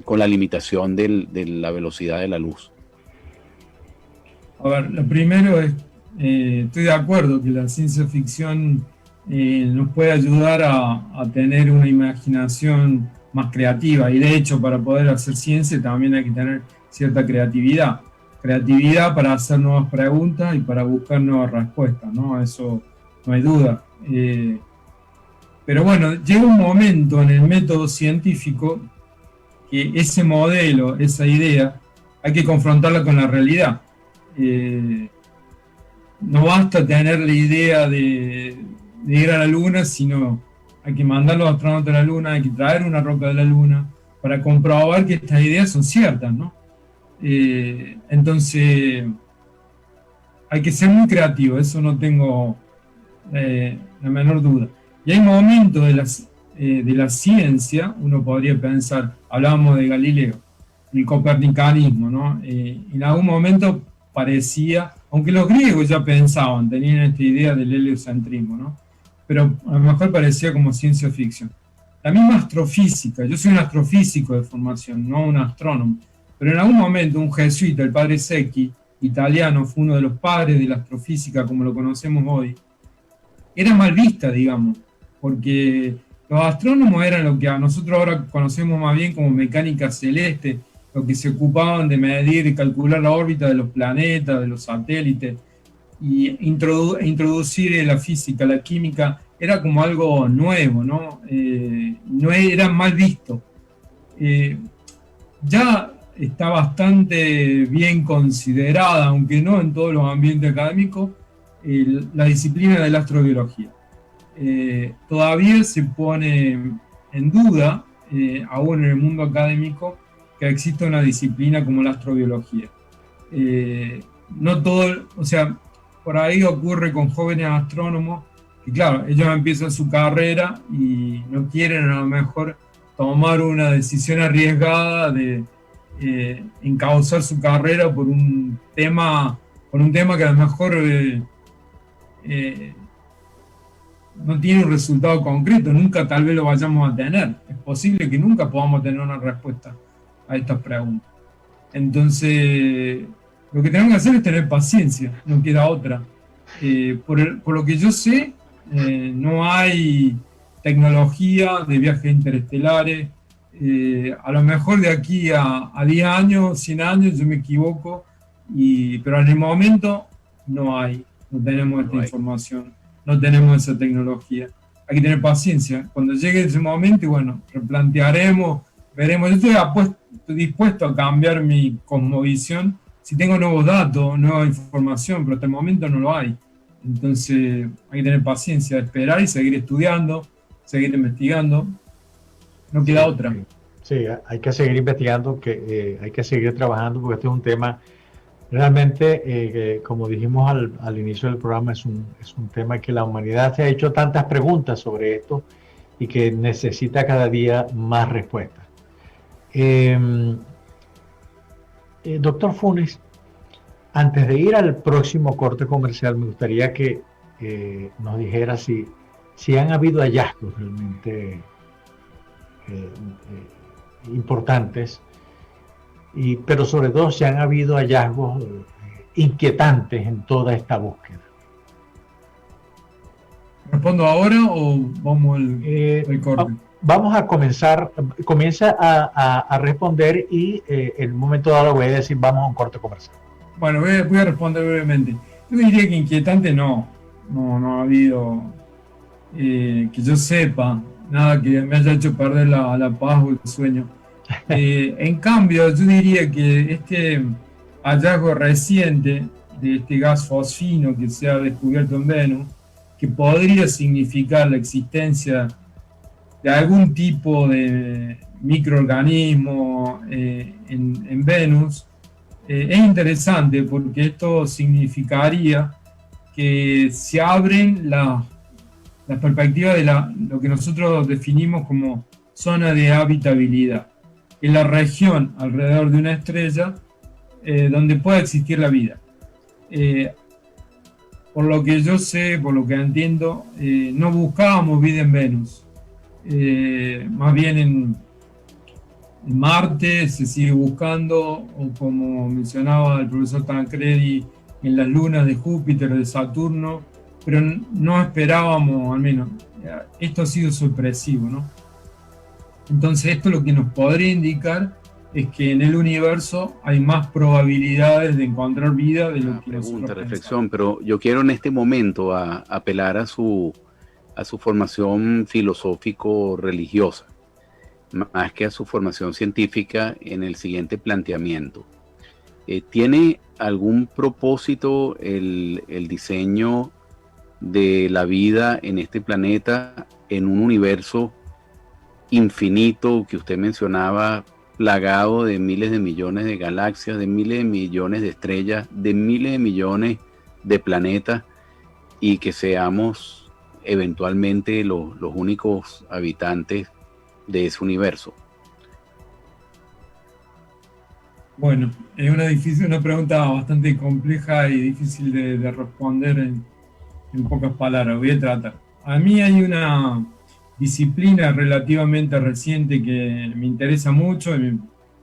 con la limitación de la velocidad de la luz? A ver, lo primero es, estoy de acuerdo que la ciencia ficción nos puede ayudar a tener una imaginación más creativa, y de hecho para poder hacer ciencia también hay que tener cierta creatividad para hacer nuevas preguntas y para buscar nuevas respuestas, ¿no? Eso no hay duda. Pero bueno, llega un momento en el método científico que ese modelo, esa idea, hay que confrontarla con la realidad. No basta tener la idea de ir a la Luna, sino hay que mandar los astronautas a la Luna, hay que traer una roca de la Luna para comprobar que estas ideas son ciertas, ¿no? Entonces, hay que ser muy creativo, eso no tengo la menor duda. Y hay momentos de la ciencia, uno podría pensar, hablábamos de Galileo, el copernicanismo, ¿no? En algún momento parecía, aunque los griegos ya pensaban, tenían esta idea del heliocentrismo, ¿no? Pero a lo mejor parecía como ciencia ficción. La misma astrofísica, yo soy un astrofísico de formación, no un astrónomo, pero en algún momento un jesuita, el padre Secchi, italiano, fue uno de los padres de la astrofísica como lo conocemos hoy, era mal vista, digamos, porque los astrónomos eran lo que a nosotros ahora conocemos más bien como mecánica celeste, los que se ocupaban de medir y calcular la órbita de los planetas, de los satélites, y introducir la física, la química, era como algo nuevo, ¿no? No era mal visto. Ya está bastante bien considerada, aunque no en todos los ambientes académicos, la disciplina de la astrobiología. Todavía se pone en duda, aún en el mundo académico, que exista una disciplina como la astrobiología. No todo, o sea, por ahí ocurre con jóvenes astrónomos que, claro, ellos empiezan su carrera y no quieren a lo mejor tomar una decisión arriesgada de encauzar su carrera por un tema que a lo mejor no tiene un resultado concreto, nunca tal vez lo vayamos a tener. Es posible que nunca podamos tener una respuesta a estas preguntas. Entonces, lo que tenemos que hacer es tener paciencia, no queda otra. Por lo que yo sé, no hay tecnología de viajes interestelares. A lo mejor de aquí a 10 años, 100 años, yo me equivoco, pero en el momento no tenemos esta información, no tenemos esa tecnología. Hay que tener paciencia. Cuando llegue ese momento, y bueno, replantearemos, veremos. Yo estoy dispuesto a cambiar mi cosmovisión si tengo nuevos datos, nueva información, pero hasta el momento no lo hay. Entonces hay que tener paciencia, esperar y seguir estudiando, seguir investigando. No queda otra. Sí, hay que seguir investigando, hay que seguir trabajando, porque este es un tema realmente, como dijimos al inicio del programa, es un tema que la humanidad se ha hecho tantas preguntas sobre esto y que necesita cada día más respuestas. Doctor Funes, Antes de ir al próximo corte comercial, me gustaría que nos dijera si han habido hallazgos realmente importantes, pero sobre todo si han habido hallazgos inquietantes en toda esta búsqueda. ¿Respondo ahora o vamos al corte? Vamos a comenzar, comienza a responder y en un momento dado voy a decir vamos a un corte comercial. Bueno, voy a responder brevemente. Yo diría que inquietante no ha habido, que yo sepa, nada que me haya hecho perder la paz o el sueño. En cambio, yo diría que este hallazgo reciente de este gas fosfino que se ha descubierto en Venus, que podría significar la existencia de algún tipo de microorganismo en Venus, es interesante porque esto significaría que se abren las perspectivas de lo que nosotros definimos como zona de habitabilidad, en la región alrededor de una estrella donde pueda existir la vida. Por lo que yo sé, por lo que entiendo, no buscábamos vida en Venus. Más bien en Marte se sigue buscando, o como mencionaba el profesor Tancredi, en las lunas de Júpiter o de Saturno, pero no esperábamos, al menos, esto ha sido sorpresivo, ¿no? Entonces esto lo que nos podría indicar es que en el universo hay más probabilidades de encontrar vida de lo que pregunta, reflexión, pero yo quiero en este momento apelar a su formación filosófico-religiosa, más que a su formación científica en el siguiente planteamiento. ¿Tiene algún propósito el diseño de la vida en este planeta, en un universo infinito que usted mencionaba, plagado de miles de millones de galaxias, de miles de millones de estrellas, de miles de millones de planetas, y que seamos eventualmente los únicos habitantes de ese universo? Bueno, es una pregunta bastante compleja y difícil de responder en pocas palabras. Voy a tratar. A mí hay una disciplina relativamente reciente que me interesa mucho y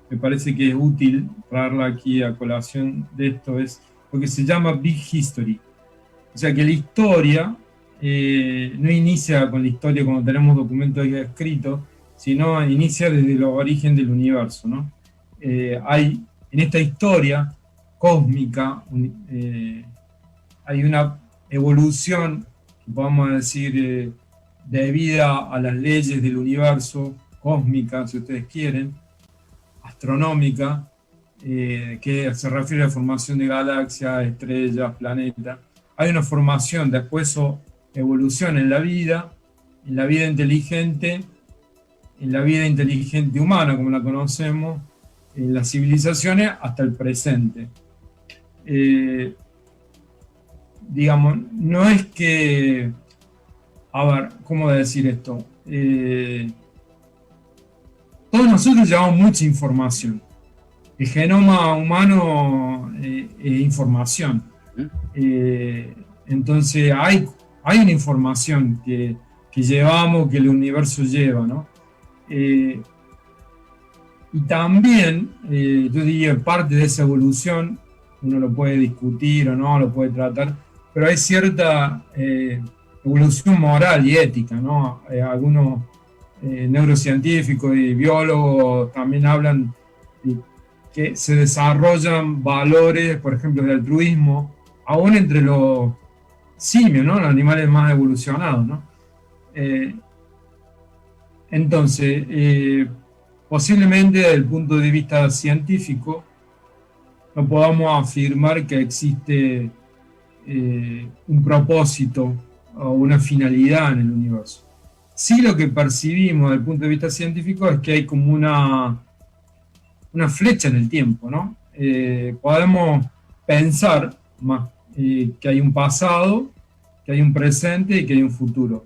me parece que es útil traerla aquí a colación de esto, es lo que se llama Big History. O sea que la historia no inicia con la historia cuando tenemos documentos escritos, sino inicia desde el origen del universo, ¿no? Hay en esta historia cósmica hay una evolución, podemos decir, debida a las leyes del universo, cósmica, si ustedes quieren, astronómica, que se refiere a la formación de galaxias, estrellas, planetas. Hay una formación, después evolución en la vida inteligente, en la vida inteligente humana, como la conocemos, en las civilizaciones, hasta el presente. Digamos, no es que... A ver, ¿cómo decir esto? Todos nosotros llevamos mucha información. El genoma humano es información. Entonces hay una información que llevamos, que el universo lleva, ¿no? Y también, yo diría, parte de esa evolución, uno lo puede discutir o no, lo puede tratar, pero hay cierta evolución moral y ética, ¿no? Algunos neurocientíficos y biólogos también hablan de que se desarrollan valores, por ejemplo, de altruismo, aún entre los simios, ¿no? Los animales más evolucionados, ¿no? Entonces, posiblemente desde el punto de vista científico no podamos afirmar que existe un propósito o una finalidad en el universo. Sí, lo que percibimos desde el punto de vista científico es que hay como una flecha en el tiempo, ¿no? Podemos pensar más que hay un pasado, que hay un presente y que hay un futuro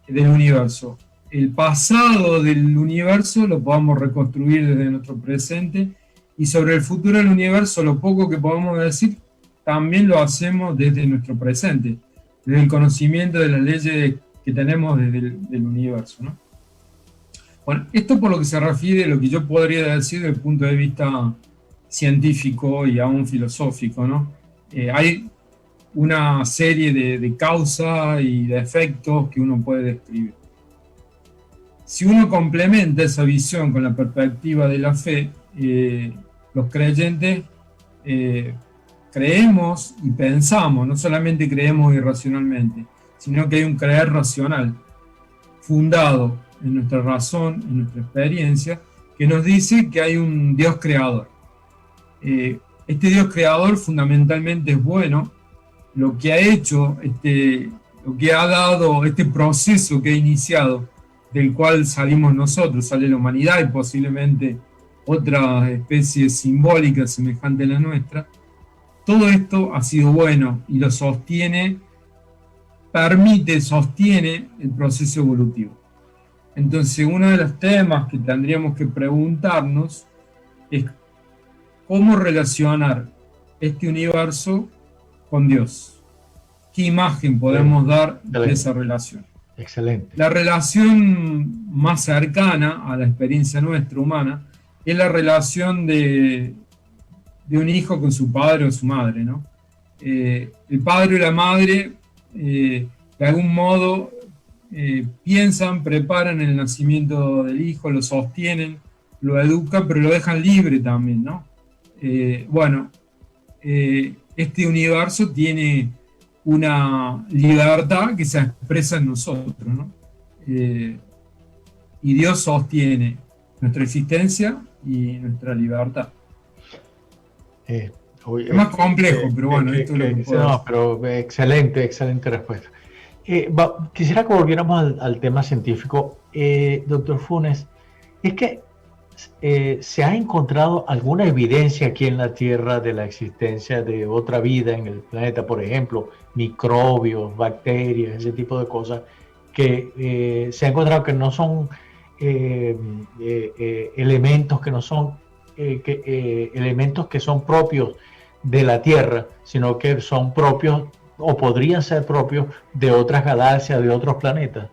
del universo. El pasado del universo lo podemos reconstruir desde nuestro presente Y sobre el futuro del universo, lo poco que podemos decir, también lo hacemos desde nuestro presente, desde el conocimiento de las leyes que tenemos desde el universo, ¿no? Bueno, esto por lo que se refiere a lo que yo podría decir desde el punto de vista científico y aún filosófico, ¿no? Hay una serie de causas y de efectos que uno puede describir. Si uno complementa esa visión con la perspectiva de la fe, los creyentes creemos y pensamos, no solamente creemos irracionalmente, sino que hay un creer racional, fundado en nuestra razón, en nuestra experiencia, que nos dice que hay un Dios creador. Este Dios creador fundamentalmente es bueno. Lo que ha hecho, lo que ha dado este proceso que ha iniciado, del cual salimos nosotros, sale la humanidad y posiblemente otras especies simbólicas semejantes a la nuestra, todo esto ha sido bueno y lo sostiene, sostiene el proceso evolutivo. Entonces, uno de los temas que tendríamos que preguntarnos es cómo relacionar este universo con Dios. ¿Qué imagen podemos dar de esa relación? Excelente. La relación más cercana a la experiencia nuestra humana es la relación de un hijo con su padre o su madre, ¿no? El padre y la madre, de algún modo, piensan, preparan el nacimiento del hijo, lo sostienen, lo educan, pero lo dejan libre también, ¿no? Este universo tiene una libertad que se expresa en nosotros, ¿no? Y Dios sostiene nuestra existencia y nuestra libertad. Es más complejo, pero bueno, esto es lo que puedo no, pero excelente respuesta. Quisiera que volviéramos al tema científico. Doctor Funes, es que ¿se ha encontrado alguna evidencia aquí en la Tierra de la existencia de otra vida en el planeta? Por ejemplo, microbios, bacterias, ese tipo de cosas que se ha encontrado que no son elementos elementos que son propios de la Tierra, sino que son propios o podrían ser propios de otras galaxias, de otros planetas.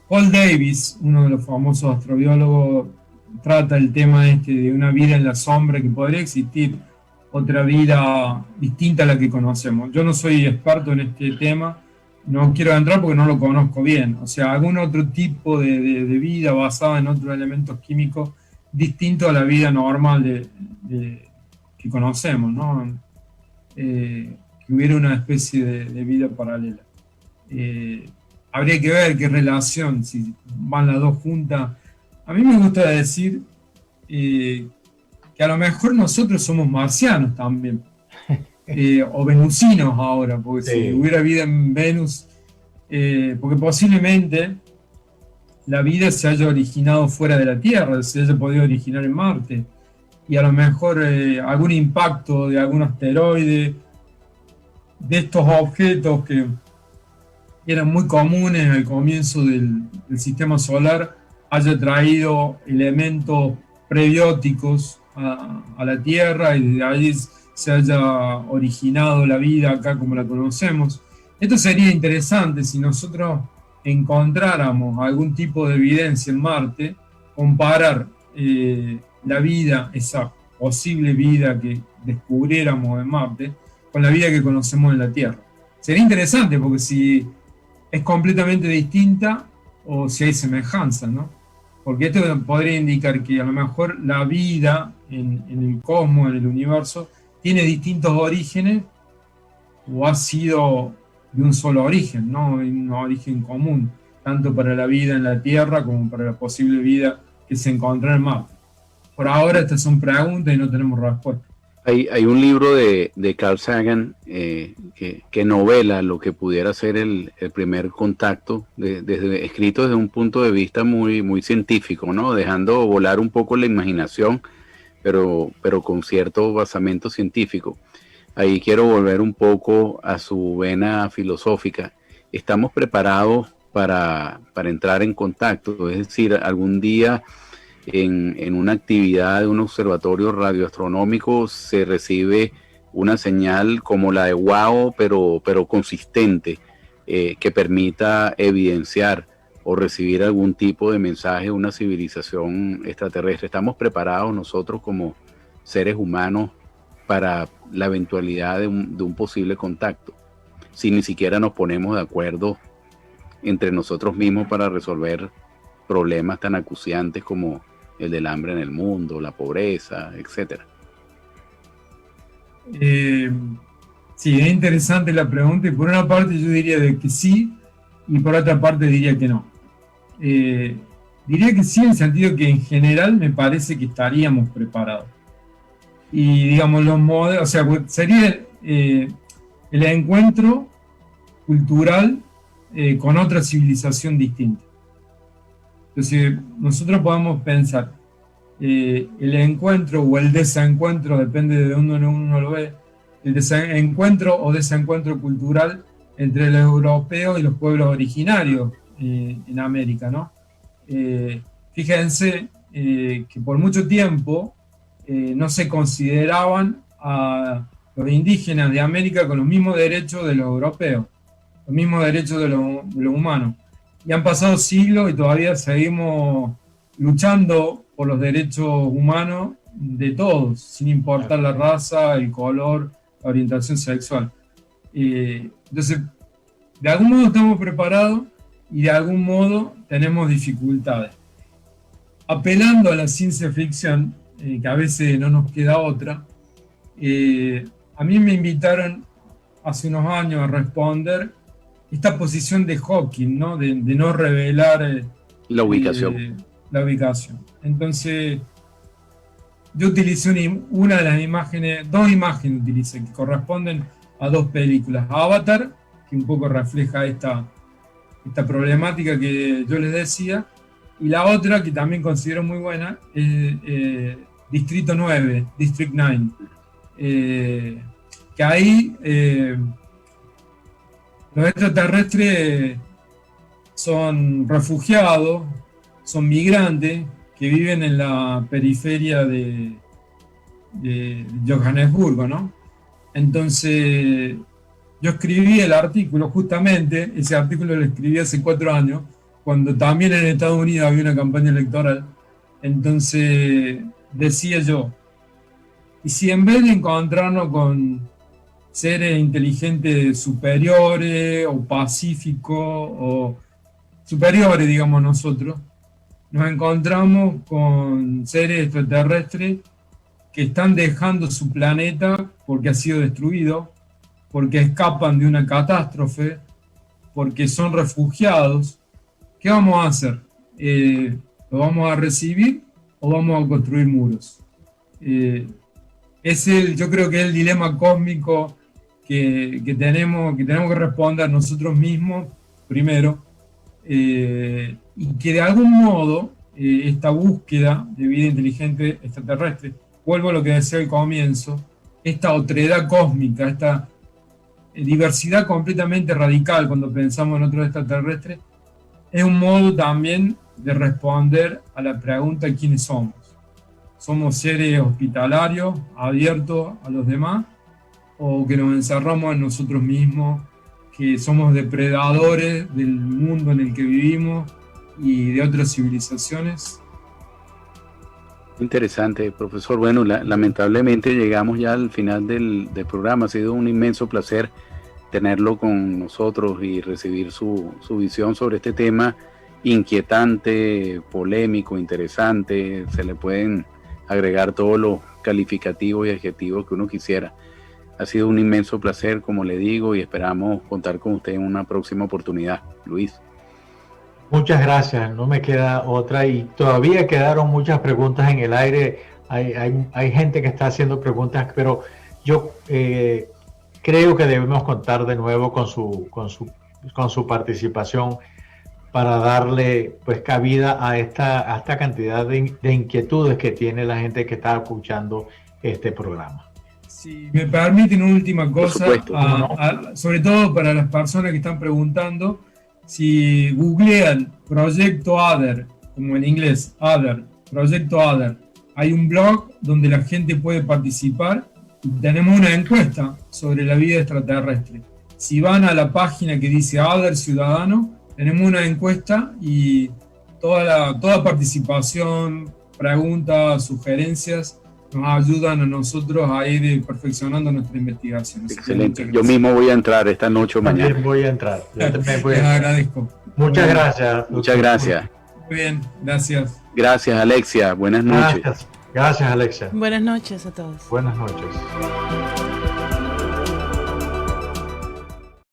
Paul Davies, uno de los famosos astrobiólogos, trata el tema de una vida en la sombra, que podría existir otra vida distinta a la que conocemos. Yo no soy experto en este tema, no quiero entrar porque no lo conozco bien. O sea, algún otro tipo de vida basada en otros elementos químicos distintos a la vida normal que conocemos, ¿no? Que hubiera una especie de vida paralela. Habría que ver qué relación, si van las dos juntas. A mí me gusta decir que a lo mejor nosotros somos marcianos también, o venusinos ahora, porque sí, si hubiera vida en Venus, porque posiblemente la vida se haya originado fuera de la Tierra, se haya podido originar en Marte, y a lo mejor algún impacto de algún asteroide, de estos objetos que eran muy comunes al comienzo del sistema solar, haya traído elementos prebióticos a la Tierra y de ahí se haya originado la vida acá como la conocemos. Esto sería interesante si nosotros encontráramos algún tipo de evidencia en Marte, comparar la vida, esa posible vida que descubriéramos en Marte, con la vida que conocemos en la Tierra. Sería interesante porque si es completamente distinta o si hay semejanza, ¿no? Porque esto podría indicar que a lo mejor la vida en el cosmos, en el universo, tiene distintos orígenes o ha sido de un solo origen, ¿no? Un origen común, tanto para la vida en la Tierra como para la posible vida que se encontró en Marte. Por ahora estas son preguntas y no tenemos respuesta. Hay un libro de Carl Sagan que novela lo que pudiera ser el primer contacto, escrito desde un punto de vista muy, muy científico, ¿no? Dejando volar un poco la imaginación, pero con cierto basamento científico. Ahí quiero volver un poco a su vena filosófica. ¿Estamos preparados para entrar en contacto. Es decir, algún día en una actividad de un observatorio radioastronómico se recibe una señal como la de WOW, pero consistente, que permita evidenciar o recibir algún tipo de mensaje de una civilización extraterrestre. ¿Estamos preparados nosotros como seres humanos para la eventualidad de un posible contacto, si ni siquiera nos ponemos de acuerdo entre nosotros mismos para resolver problemas tan acuciantes como el del hambre en el mundo, la pobreza, etcétera? Sí, es interesante la pregunta, y por una parte yo diría de que sí, y por otra parte diría que no. Diría que sí, en el sentido que en general me parece que estaríamos preparados. Y digamos, los modelos, o sea, sería el encuentro cultural con otra civilización distinta. Entonces, nosotros podemos pensar el encuentro o el desencuentro, depende de dónde uno lo ve, el encuentro o desencuentro cultural entre los europeos y los pueblos originarios en América, ¿no? Fíjense que por mucho tiempo no se consideraban a los indígenas de América con los mismos derechos de los europeos, los mismos derechos de los humanos. Y han pasado siglos y todavía seguimos luchando por los derechos humanos de todos, sin importar la raza, el color, la orientación sexual. Entonces, de algún modo estamos preparados y de algún modo tenemos dificultades. Apelando a la ciencia ficción, que a veces no nos queda otra, a mí me invitaron hace unos años a responder esta posición de Hawking, ¿no? De no revelar la ubicación. La ubicación. Entonces, yo utilicé una de las imágenes, dos imágenes utilicé, que corresponden a dos películas. Avatar, que un poco refleja esta problemática que yo les decía, y la otra, que también considero muy buena, es Distrito 9, District 9, que ahí los extraterrestres son refugiados, son migrantes que viven en la periferia de Johannesburgo, ¿no? Entonces, yo escribí el artículo, justamente, ese artículo lo escribí hace 4 años, cuando también en Estados Unidos había una campaña electoral. Entonces, decía yo, y si en vez de encontrarnos con seres inteligentes superiores o pacíficos o superiores, digamos nosotros, nos encontramos con seres extraterrestres que están dejando su planeta porque ha sido destruido, porque escapan de una catástrofe, porque son refugiados, ¿qué vamos a hacer? ¿Lo vamos a recibir o vamos a construir muros? Yo creo que es el dilema cósmico que tenemos que responder nosotros mismos primero, y que de algún modo esta búsqueda de vida inteligente extraterrestre, vuelvo a lo que decía al comienzo, esta otredad cósmica, esta diversidad completamente radical cuando pensamos en otros extraterrestres, es un modo también de responder a la pregunta de quiénes somos. ¿Somos seres hospitalarios, abiertos a los demás, o que nos encerramos en nosotros mismos, que somos depredadores del mundo en el que vivimos y de otras civilizaciones? Interesante, profesor. Bueno, lamentablemente llegamos ya al final del programa. Ha sido un inmenso placer tenerlo con nosotros y recibir su visión sobre este tema inquietante, polémico, interesante. Se le pueden agregar todos los calificativos y adjetivos que uno quisiera. Ha sido un inmenso placer, como le digo, y esperamos contar con usted en una próxima oportunidad. Luis. Muchas gracias, no me queda otra, y todavía quedaron muchas preguntas en el aire. Hay gente que está haciendo preguntas, pero yo creo que debemos contar de nuevo con su participación para darle pues cabida a esta cantidad de inquietudes que tiene la gente que está escuchando este programa. Si me permiten una última cosa, sobre todo para las personas que están preguntando, Si googlean Proyecto ADER, como en inglés, ADER, Proyecto ADER, hay un blog donde la gente puede participar y tenemos una encuesta sobre la vida extraterrestre. Si van a la página que dice ADER Ciudadano, tenemos una encuesta y toda participación, preguntas, sugerencias nos ayudan a nosotros a ir perfeccionando nuestra investigación. Excelente. Yo mismo voy a entrar esta noche o mañana. También voy a entrar. Les agradezco. Muchas gracias. Muchas gracias. Muy bien, gracias. Gracias, Alexia. Buenas noches. Gracias, Alexia. Buenas noches a todos. Buenas noches.